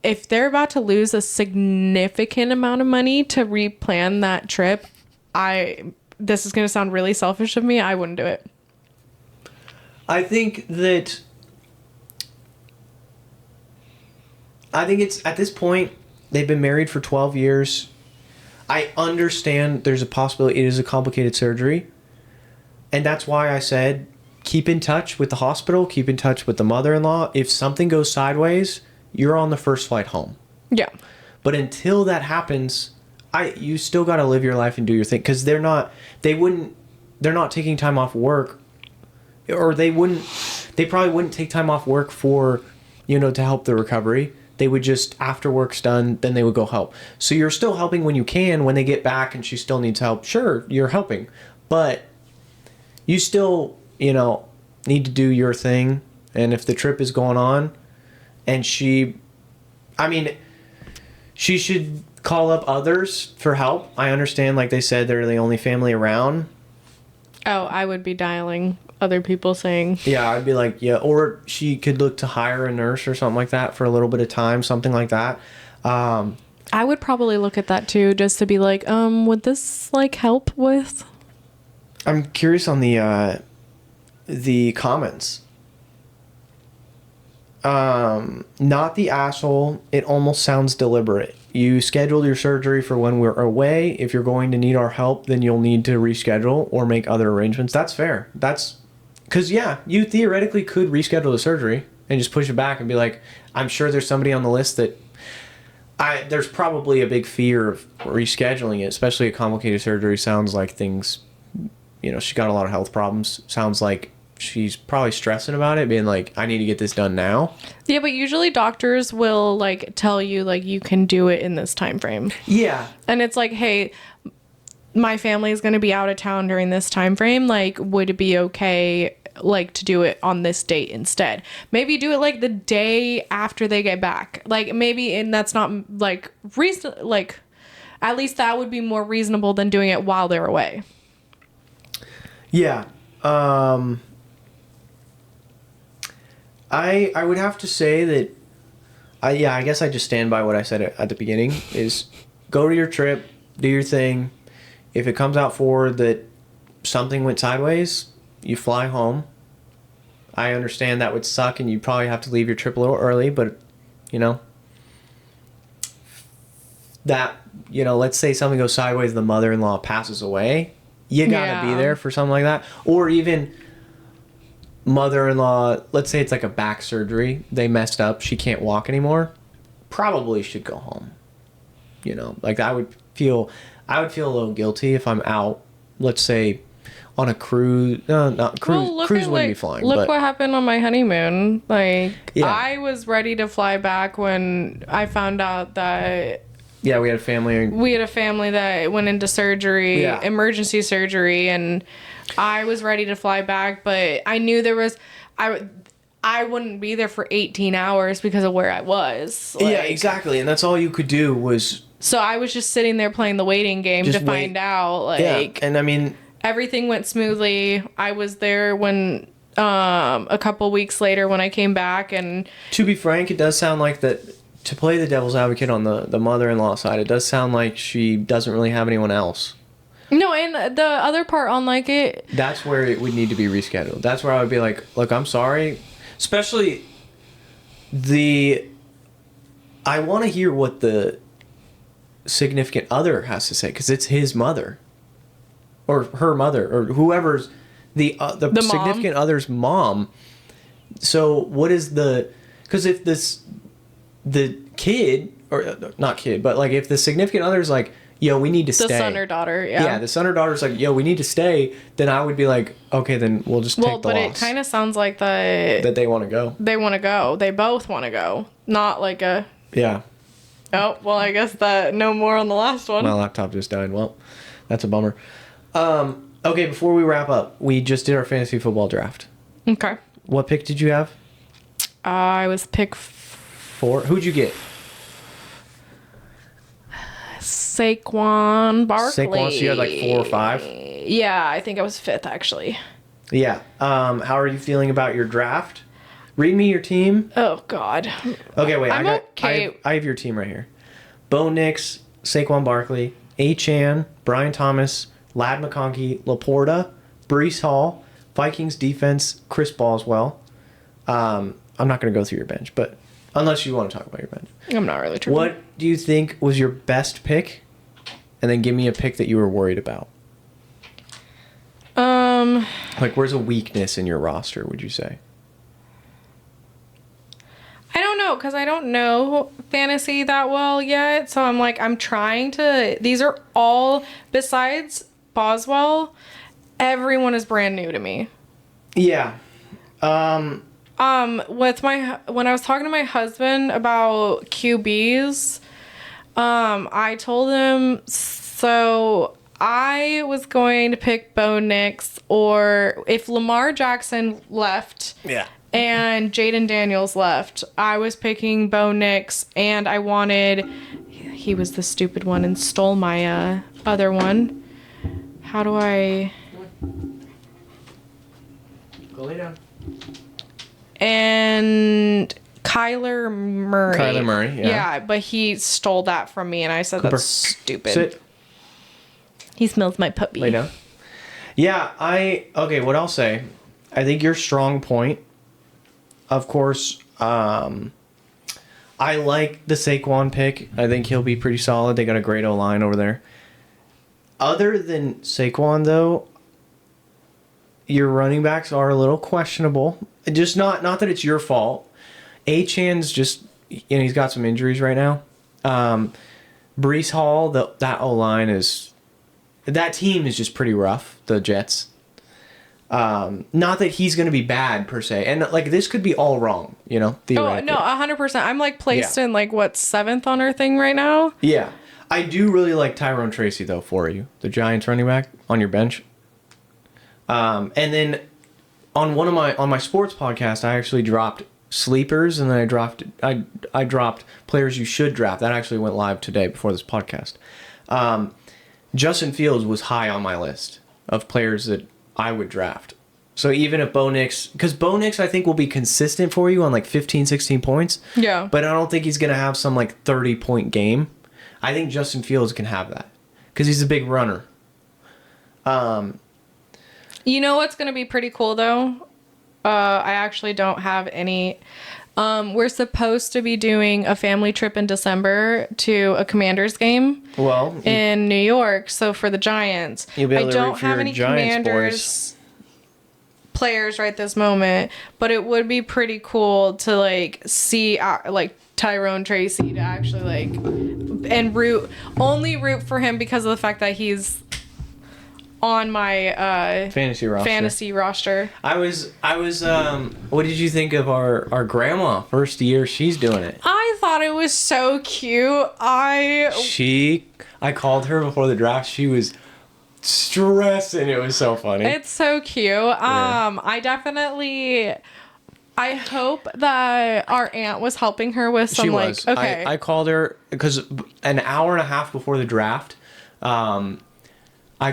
If they're about to lose a significant amount of money to replan that trip, this is going to sound really selfish of me, I wouldn't do it. I think it's at this point, they've been married for 12 years. I understand there's a possibility it is a complicated surgery. And that's why I said keep in touch with the hospital, keep in touch with the mother-in-law. If something goes sideways, you're on the first flight home. Yeah. But until that happens, you still got to live your life and do your thing, because they're not taking time off work, or they probably wouldn't take time off work for, to help the recovery. They would just, after work's done, then they would go help. So you're still helping when you can. When they get back and she still needs help, sure, you're helping. But you still, need to do your thing. And if the trip is going on, and she should call up others for help. I understand, like they said, they're the only family around. Oh, I would be dialing other people saying... Yeah, I'd be like, yeah, or she could look to hire a nurse or something like that for a little bit of time, something like that. I would probably look at that too, just to be like, would this, like, help with... I'm curious on the comments. Not the asshole. It almost sounds deliberate. You scheduled your surgery for when we're away. If you're going to need our help, then you'll need to reschedule or make other arrangements. That's fair. That's because, yeah, you theoretically could reschedule the surgery and just push it back and be like, I'm sure there's somebody on the list that there's probably a big fear of rescheduling it, especially a complicated surgery. Sounds like things, she got a lot of health problems. Sounds like she's probably stressing about it, being like, I need to get this done now. Yeah, but usually doctors will like tell you like you can do it in this time frame. Yeah. And it's like, hey, my family is going to be out of town during this time frame. Like, would it be okay like to do it on this date instead? Maybe do it like the day after they get back. Like maybe, and that's not like reason, like at least that would be more reasonable than doing it while they're away. Yeah. I would have to say that, I guess I just stand by what I said at the beginning, is go to your trip, do your thing. If it comes out forward that something went sideways, you fly home. I understand that would suck and you probably have to leave your trip a little early, but, let's say something goes sideways, the mother-in-law passes away, you gotta be there for something like that. Or even... mother-in-law, let's say it's like a back surgery, they messed up, she can't walk anymore, probably should go home. You know, like I would feel a little guilty if I'm out, let's say on a cruise. No, not cruise. Well, Cruise wouldn't be flying. Look but what happened on my honeymoon. Like, yeah. I was ready to fly back when I found out that yeah, we had a family. We had a family that went into surgery, Yeah. emergency surgery, and I was ready to fly back, but I knew there was I wouldn't be there for 18 hours because of where I was. Like, yeah, exactly, and that's all you could do was. So I was just sitting there playing the waiting game to find out. Like, yeah, and I mean, everything went smoothly. I was there when a couple weeks later when I came back, and to be frank, it does sound like that. To play the devil's advocate on the mother-in-law side, it does sound like she doesn't really have anyone else. No, and the other part on like it. That's where it would need to be rescheduled. That's where I would be like, look, I'm sorry. Especially I want to hear what the significant other has to say, because it's his mother. Or her mother, or whoever's the significant other's mom. So what is because if the kid, or not kid, but like if the significant other's like, yo, we need to stay. The son or daughter, yeah. Yeah, the son or daughter's like, yo, we need to stay. Then I would be like, okay, then we'll just take the loss. Well, but it kind of sounds like that they want to go. They want to go. They both want to go. Not like a... Yeah. Oh, well, I guess that no more on the last one. My laptop just died. Well, that's a bummer. Okay, before we wrap up, we just did our fantasy football draft. Okay. What pick did you have? I was pick 4. Who'd you get? Saquon Barkley. Saquon, so you had like 4 or 5? Yeah, I think I was 5th, actually. Yeah. How are you feeling about your draft? Read me your team. Oh, God. Okay, wait. Okay. I have your team right here. Bo Nix, Saquon Barkley, Achane, Brian Thomas, Ladd McConkey, Laporta, Breece Hall, Vikings defense, Chris Boswell. I'm not going to go through your bench, but unless you want to talk about your bench. I'm not really tripping. What do you think was your best pick? And then give me a pick that you were worried about. Like, where's a weakness in your roster, would you say? I don't know, because I don't know fantasy that well yet. So I'm trying to... These are all, besides Boswell, everyone is brand new to me. Yeah. When I was talking to my husband about QBs, I told him, so I was going to pick Bo Nix, or if Lamar Jackson left, Yeah. and Jaden Daniels left, I was picking Bo Nix, and I wanted... He was the stupid one and stole my other one. How do I... Go lay down. And Kyler Murray. Kyler Murray, yeah. Yeah, but he stole that from me, and I said, Cooper, that's stupid. Sit. He smells my puppy. Lay down. Yeah, okay, what I'll say, I think your strong point, of course, I like the Saquon pick. I think he'll be pretty solid. They got a great O-line over there. Other than Saquon, though, your running backs are a little questionable. Just not that it's your fault. Achane's just, he's got some injuries right now. Breece Hall, that O-line is... That team is just pretty rough, the Jets. Not that he's going to be bad, per se. And, like, this could be all wrong, theoretically. Oh, no, 100%. I'm, placed in, 7th on our thing right now? Yeah. I do really like Tyrone Tracy, though, for you. The Giants running back on your bench. And then on my sports podcast, I actually dropped sleepers, and then I dropped players you should draft. That actually went live today before this podcast. Justin Fields was high on my list of players that I would draft. So even if Bo Nix, because Bo Nix I think will be consistent for you on 15, 16 points. Yeah. But I don't think he's going to have some 30-point game. I think Justin Fields can have that because he's a big runner. You know what's going to be pretty cool, though? I actually don't have any... we're supposed to be doing a family trip in December to a Commanders game in New York. So for the Giants, you'll be able I to don't root for have your any Giants Commanders boys. players right this moment, but it would be pretty cool to like see like Tyrone Tracy to actually like and root for him because of the fact that he's on my fantasy roster. I was what did you think of our grandma first year she's doing it? I thought it was so cute. I called her before the draft. She was stressing. It was so funny. It's so cute. Yeah. I hope that our aunt was helping her with some okay. I called her because an hour and a half before the draft, I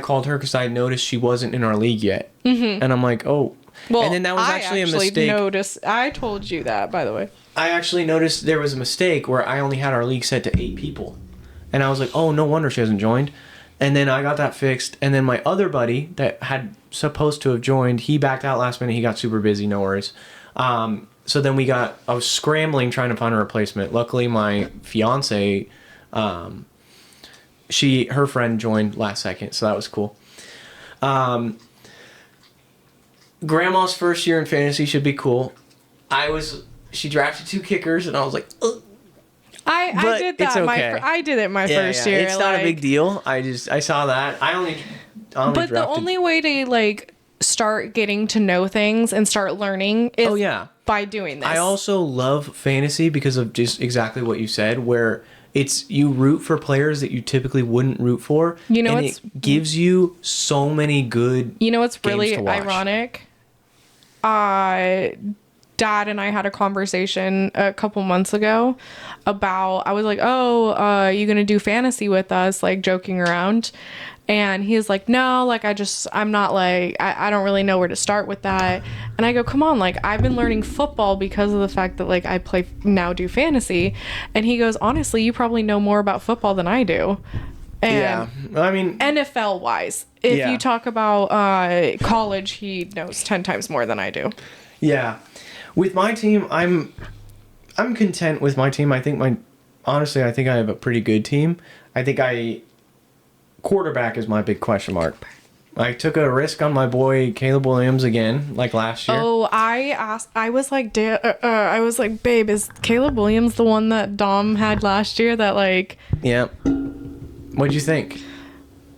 called her because I noticed she wasn't in our league yet. Mm-hmm. And I'm like, oh. Well, and then that was actually a mistake. I told you that, by the way. I actually noticed there was a mistake where I only had our league set to 8 people. And I was like, oh, no wonder she hasn't joined. And then I got that fixed. And then my other buddy that had supposed to have joined, he backed out last minute. He got super busy. No worries. So then I was scrambling trying to find a replacement. Luckily, my fiance, her friend joined last second. So that was cool. Grandma's first year in fantasy should be cool. She drafted 2 kickers and I was like, ugh. I did that. It's okay. I did it my first year. It's not a big deal. I saw that. I only but drafted. The only way to like start getting to know things and start learning is by doing this. I also love fantasy because of just exactly what you said, where you root for players that you typically wouldn't root for. It gives you so many good. You know what's really ironic? Dad and I had a conversation a couple months ago about, I was like, you gonna do fantasy with us, like joking around. And he's like, no, like I'm not like, I don't really know where to start with that. And I go, come on, like I've been learning football because of the fact that like I do fantasy. And he goes, honestly, you probably know more about football than I do. And I mean, NFL wise, if you talk about college, he knows 10 times more than I do. Yeah. With my team, I'm content with my team. I think I have a pretty good team. I think quarterback is my big question mark. I took a risk on my boy Caleb Williams again, like last year. Oh, I was like, babe, is Caleb Williams the one that Dom had last year that like... Yeah. What'd you think?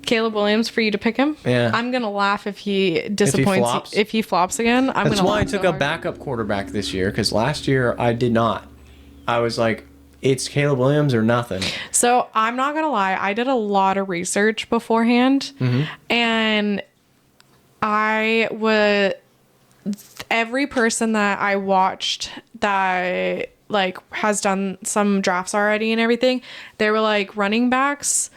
Caleb Williams for you to pick him? Yeah. I'm going to laugh if he disappoints. If he flops again, That's why I took a backup quarterback this year, because last year I did not. I was like, it's Caleb Williams or nothing. So I'm not going to lie. I did a lot of research beforehand. Mm-hmm. And every person that I watched that like has done some drafts already and everything, they were like, running backs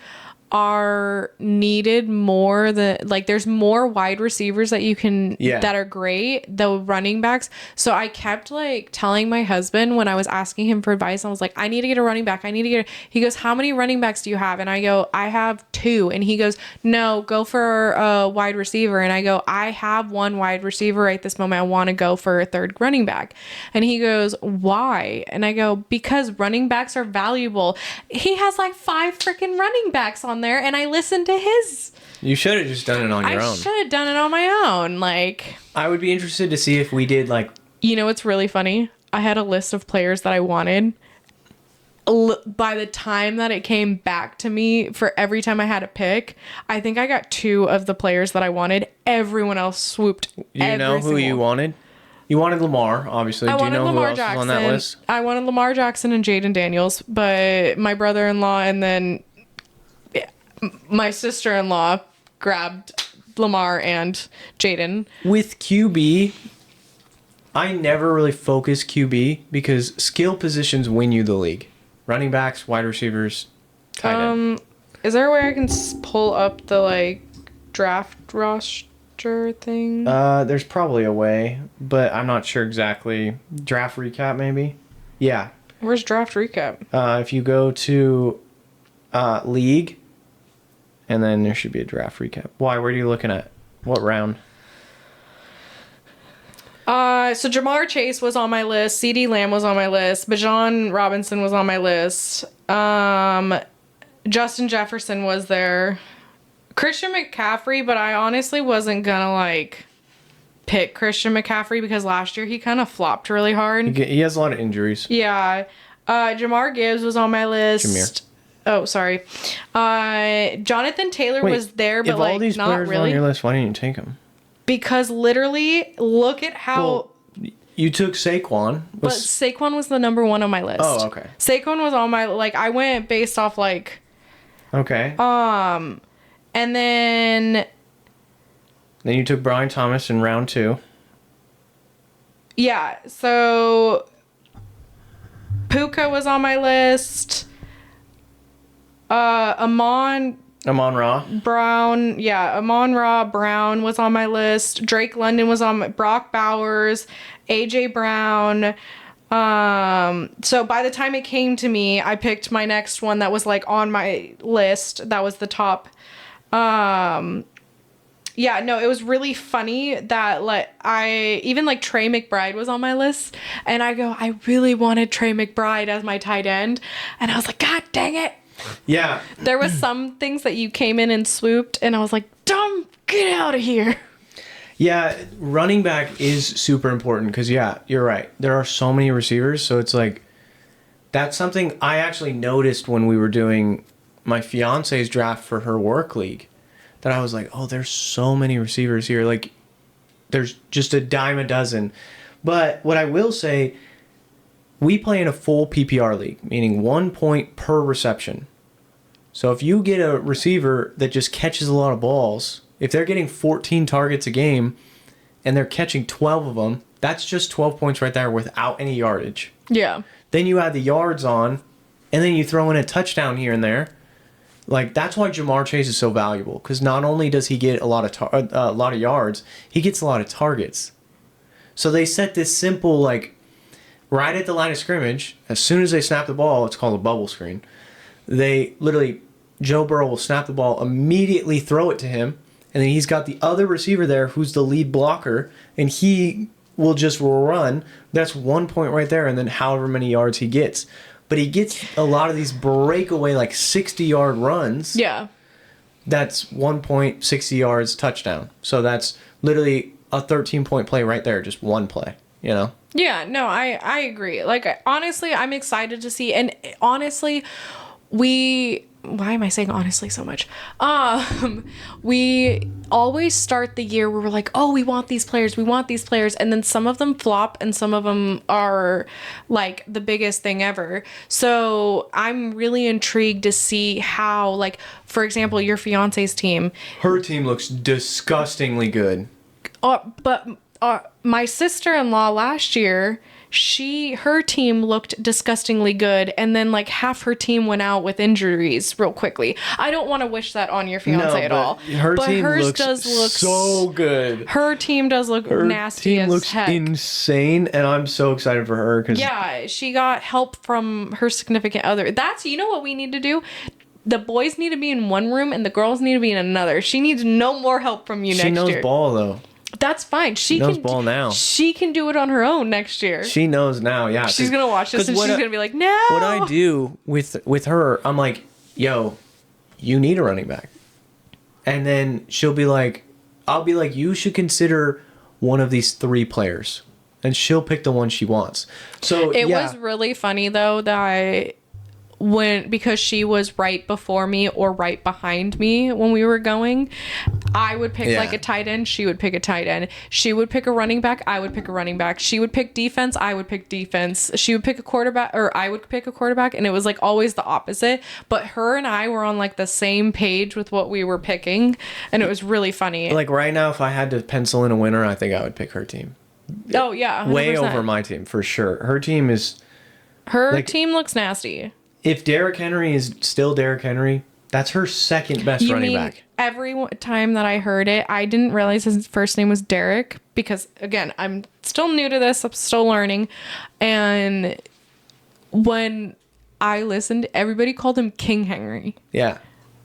are needed more than like there's more wide receivers that you can that are great, the running backs. So I kept like telling my husband when I was asking him for advice, I was like, I need to get a running back. He goes, how many running backs do you have? And I go, I have 2. And he goes, no, go for a wide receiver. And I go, I have 1 wide receiver right this moment. I want to go for a 3rd running back. And he goes, why? And I go, because running backs are valuable. He has like 5 freaking running backs on there, and I listened to his. You should have just done it on your own. I should have done it on my own. Like, I would be interested to see if we did like. You know what's really funny? I had a list of players that I wanted. By the time that it came back to me for every time I had a pick, I think I got 2 of the players that I wanted. Everyone else swooped. You know who you wanted? You wanted Lamar, obviously. I wanted Lamar Jackson. On that list? I wanted Lamar Jackson and Jaden Daniels, but my brother-in-law and then my sister-in-law grabbed Lamar and Jaden. With QB, I never really focus QB because skill positions win you the league. Running backs, wide receivers, tight end. Is there a way I can pull up the like draft roster thing? There's probably a way, but I'm not sure exactly. Draft recap, maybe? Yeah. Where's draft recap? If you go to league, and then there should be a draft recap. Why? What are you looking at? What round? So Jamar Chase was on my list. CeeDee Lamb was on my list. Bijan Robinson was on my list. Justin Jefferson was there. Christian McCaffrey, but I honestly wasn't gonna like pick Christian McCaffrey because last year he kind of flopped really hard. He has a lot of injuries. Yeah. Jamar Gibbs was on my list. Jameer. Oh, sorry. Jonathan Taylor was there, but if like all these not players really. were on your list, why didn't you take them? Because literally, look at how. Well, you took Saquon. But Saquon was the number one on my list. Oh, okay. Saquon was on my like. I went based off like. Okay. And then. Then you took Brian Thomas in round 2. Yeah. So. Puka was on my list. Amon-Ra. Brown, yeah, Amon-Ra Brown was on my list. Drake London was on my, Brock Bowers, AJ Brown. So by the time it came to me, I picked my next one that was like on my list. That was the top. Yeah, no, it was really funny that like even like Trey McBride was on my list, and I really wanted Trey McBride as my tight end, and I was like, God dang it. Yeah. There was some things that you came in and swooped, and I was like, dumb, get out of here. Yeah, running back is super important because, yeah, you're right. There are so many receivers, so it's like, that's something I actually noticed when we were doing my fiance's draft for her work league, that I was like, oh, there's so many receivers here. Like, there's just a dime a dozen. But what I will say, we play in a full PPR league, meaning 1 point per reception. So if you get a receiver that just catches a lot of balls, if they're getting 14 targets a game and they're catching 12 of them, that's just 12 points right there without any yardage. Yeah. Then you add the yards on, and then you throw in a touchdown here and there. Like, that's why Jamar Chase is so valuable, because not only does he get a lot of yards, he gets a lot of targets. So they set this simple, like, right at the line of scrimmage, as soon as they snap the ball, it's called a bubble screen. They literally, Joe Burrow will snap the ball, immediately throw it to him, and then he's got the other receiver there who's the lead blocker, and he will just run. That's 1 point right there, and then however many yards he gets. But he gets a lot of these breakaway, like 60-yard runs. Yeah. That's 1 point, 60 yards, touchdown. So that's literally a 13-point play right there, just one play, you know? Yeah, no, I agree. Like, honestly, I'm excited to see. And honestly, why am I saying honestly so much? We always start the year where we're like, oh, we want these players. And then some of them flop and some of them are like the biggest thing ever. So I'm really intrigued to see how, like, for example, your fiance's team. Her team looks disgustingly good. But my sister-in-law last year, her team looked disgustingly good, and then like half her team went out with injuries real quickly. I don't want to wish that on your fiance at all. But team hers does look so good. Her team does look nasty as heck. Her team looks insane, and I'm so excited for her because yeah, she got help from her significant other. You know what we need to do? The boys need to be in one room and the girls need to be in another. She needs no more help from you next year. She knows ball though. That's fine. She knows ball now. She can do it on her own next year. She knows now, yeah. She's gonna watch this and she's gonna be like, no. What I do with her, I'm like, yo, you need a running back. And then she'll be like, I'll be like, you should consider one of these 3 players. And she'll pick the one she wants. So it was really funny though that because she was right before me or right behind me when we were going, I would pick like a tight end, she would pick a tight end. She would pick a running back, I would pick a running back. She would pick defense, I would pick defense. She would pick a quarterback, or I would pick a quarterback, and it was like always the opposite. But her and I were on like the same page with what we were picking, and it was really funny. Like right now, if I had to pencil in a winner, I think I would pick her team. Oh yeah, 100%. Way over my team for sure. Her team team looks nasty. If Derrick Henry is still Derrick Henry, that's her second best running back. Every time that I heard it, I didn't realize his first name was Derek because, again, I'm still new to this. I'm still learning. And when I listened, everybody called him King Henry. Yeah.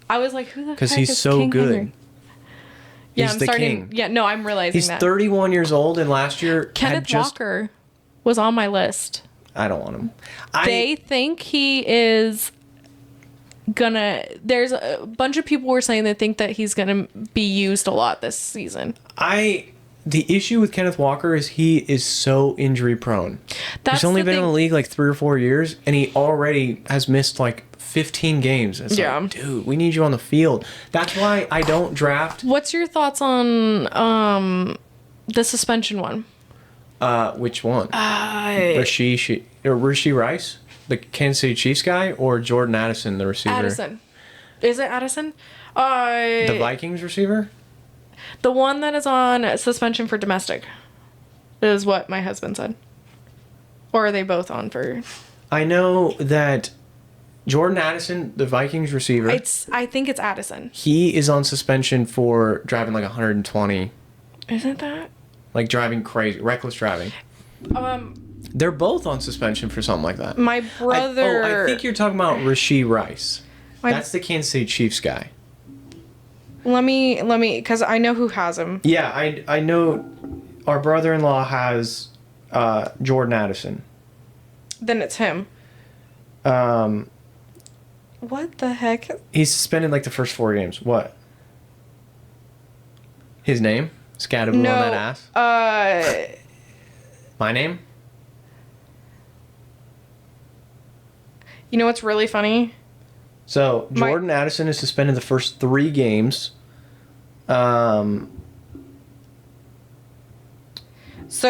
I was like, who the heck is Because he's so King good. Henry? Yeah, I'm starting. Yeah, no, I'm realizing he's 31 years old, and last year Kenneth Walker was on my list. I don't want him. They think he is there's a bunch of people were saying they think that he's gonna be used a lot this season. the issue with Kenneth Walker is he is so injury prone. He's only been in the league like 3 or 4 years, and he already has missed like 15 games. It's like, dude, we need you on the field. That's why I don't draft. What's your thoughts on the suspension one? Which one? Rashee Rice, the Kansas City Chiefs guy, or Jordan Addison, the receiver? Addison. Is it Addison? The Vikings receiver? The one that is on suspension for domestic is what my husband said. Or are they both on for... I know that Jordan Addison, the Vikings receiver... I think it's Addison. He is on suspension for driving like 120. Isn't that? Like driving crazy. Reckless driving. They're both on suspension for something like that. My brother... I think you're talking about Rashee Rice. That's the Kansas City Chiefs guy. Let me, because I know who has him. Yeah, I know our brother-in-law has Jordan Addison. Then it's him. What the heck? He's suspended like the first 4 games. What? His name? Scatterboo on that ass? My name? You know what's really funny? So, Jordan Addison is suspended the first 3 games. So,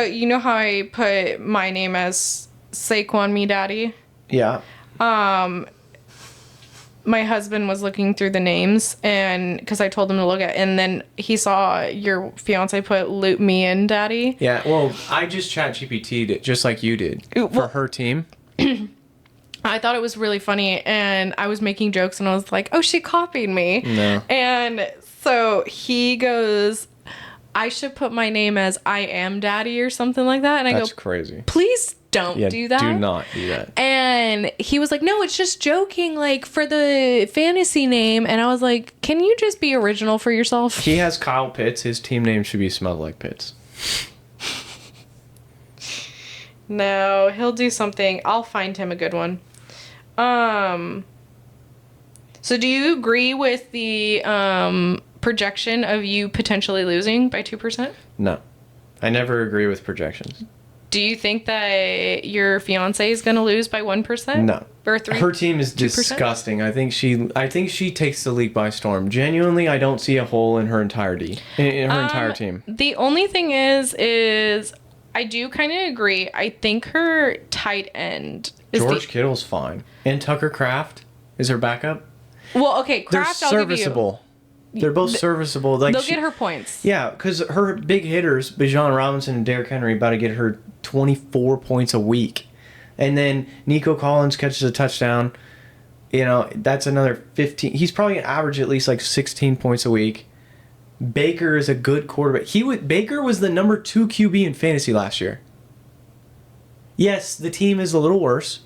you know how I put my name as Saquon Me Daddy? Yeah. My husband was looking through the names, and because I told him to look at, and then he saw your fiance put Loop Me In Daddy. Yeah, well, I just ChatGPT'd it just like you did for her team. I thought it was really funny, and I was making jokes, and I was like, oh, she copied me. No. And so he goes, I should put my name as I Am Daddy or something like that. And That's crazy. Please don't do that. Do not do that. And he was like, no, it's just joking, like, for the fantasy name. And I was like, can you just be original for yourself? He has Kyle Pitts. His team name should be Smell Like Pitts. No, he'll do something. I'll find him a good one. So do you agree with the projection of you potentially losing by 2%? No. I never agree with projections. Do you think that your fiance is going to lose by 1%? No. Or 3? Her team is 2%? disgusting. I think she takes the league by storm. Genuinely, I don't see a hole in her entire team. The only thing is I do kind of agree. I think her tight end is George Kittle's fine. And Tucker Kraft is her backup. Well, okay, Kraft, they're serviceable. They're both serviceable. Like they'll get her points. Yeah, because her big hitters, Bijan Robinson and Derrick Henry, about to get her 24 points a week. And then Nico Collins catches a touchdown. You know, that's another 15. He's probably going to average at least like 16 points a week. Baker is a good quarterback. Baker was the number 2 QB in fantasy last year. Yes, the team is a little worse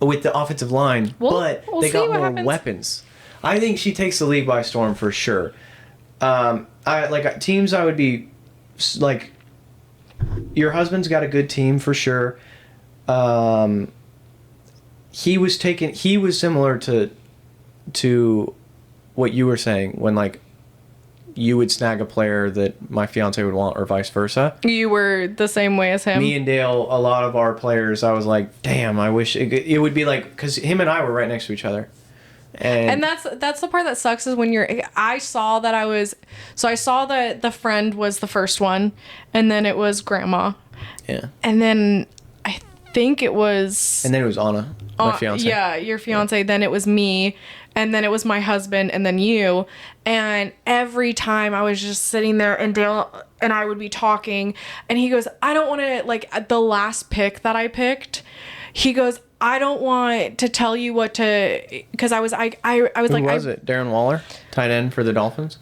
with the offensive line, but they got more weapons. I think she takes the league by storm for sure. Teams I would be like, your husband's got a good team for sure. He was similar to what you were saying when like you would snag a player that my fiance would want, or vice versa. You were the same way as him. Me and Dale, a lot of our players, I was like, damn, I wish it would be like, because him and I were right next to each other. And that's the part that sucks is when I saw that the friend was the first one, and then it was grandma. Yeah. And then I think it was... And then it was Anna, my fiance. Yeah, your fiance. Yeah. Then it was me, and then it was my husband, and then you. And every time I was just sitting there, and Dale and I would be talking, and he goes, I don't want to, like, the last pick that I picked, he goes, I don't want to tell you what to, because I was like, Who was it? Darren Waller, tight end for the Dolphins?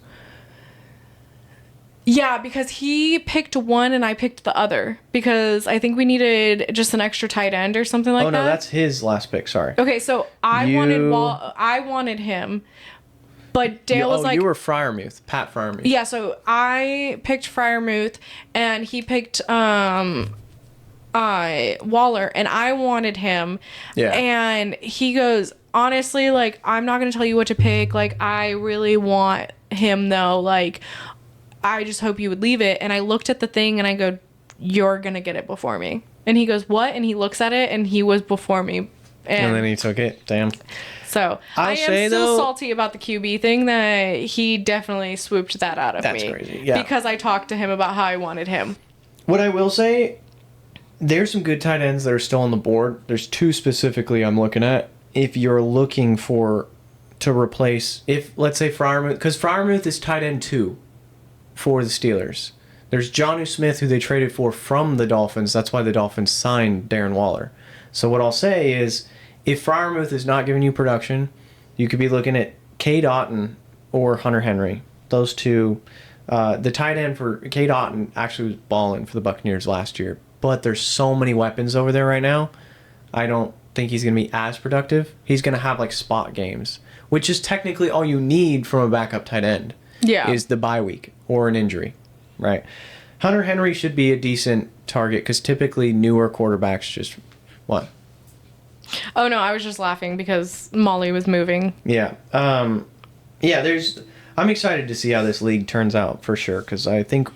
Yeah, because he picked one and I picked the other, because I think we needed just an extra tight end or something like that. Oh no, that's his last pick. Sorry. Okay, so I wanted him, but Dale was like, you were Freiermuth, Pat Freiermuth. Yeah, so I picked Freiermuth, and he picked Waller, and I wanted him. Yeah. And he goes, honestly, like, I'm not gonna tell you what to pick. Like, I really want him though. Like, I just hope you would leave it. And I looked at the thing and I go, you're going to get it before me. And he goes, what? And he looks at it and he was before me. And then he took it. Damn. So I am still salty about the QB thing, that he definitely swooped that out of me. That's crazy. Yeah. Because I talked to him about how I wanted him. What I will say, there's some good tight ends that are still on the board. There's 2 specifically I'm looking at. If you're looking to replace, if let's say Freiermuth, because Freiermuth is tight end 2 for the Steelers. There's Jonnu Smith, who they traded for from the Dolphins. That's why the Dolphins signed Darren Waller. So what I'll say is, if Freiermuth is not giving you production, you could be looking at K. Otton or Hunter Henry. Those 2. The tight end for K. Otton actually was balling for the Buccaneers last year. But there's so many weapons over there right now. I don't think he's going to be as productive. He's going to have like spot games, which is technically all you need from a backup tight end. Yeah. Is the bye week or an injury, right? Hunter Henry should be a decent target because typically newer quarterbacks just what? Oh no, I was just laughing because Molly was moving. Yeah. I'm excited to see how this league turns out for sure, because I think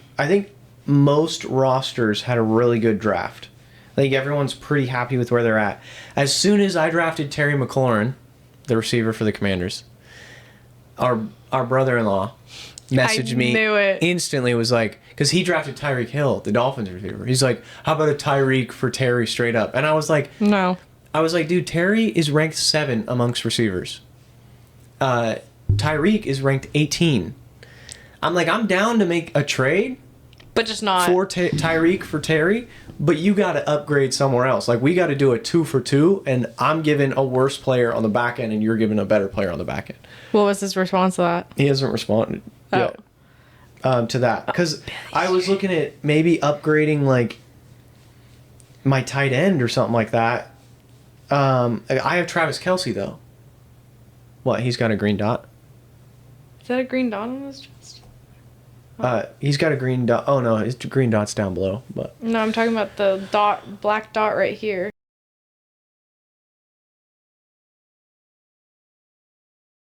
most rosters had a really good draft. I think everyone's pretty happy with where they're at. As soon as I drafted Terry McLaurin, the receiver for the Commanders, our brother-in-law messaged me instantly, was like, because he drafted Tyreek Hill, the Dolphins receiver. He's like, how about a Tyreek for Terry straight up? And I was like, no. I was like, dude, Terry is ranked 7 amongst receivers. Tyreek is ranked 18. I'm like, I'm down to make a trade, but just not for Tyreek for Terry, but you got to upgrade somewhere else. Like, we got to do a 2 for 2, and I'm giving a worse player on the back end, and you're giving a better player on the back end. What was his response to that? He hasn't responded yet to that, because I was looking at maybe upgrading like my tight end or something like that. I have Travis Kelce though. What? He's got a green dot. Is that a green dot on his chest? He's got a green dot. Oh no, his green dot's down below. But no, I'm talking about the black dot right here.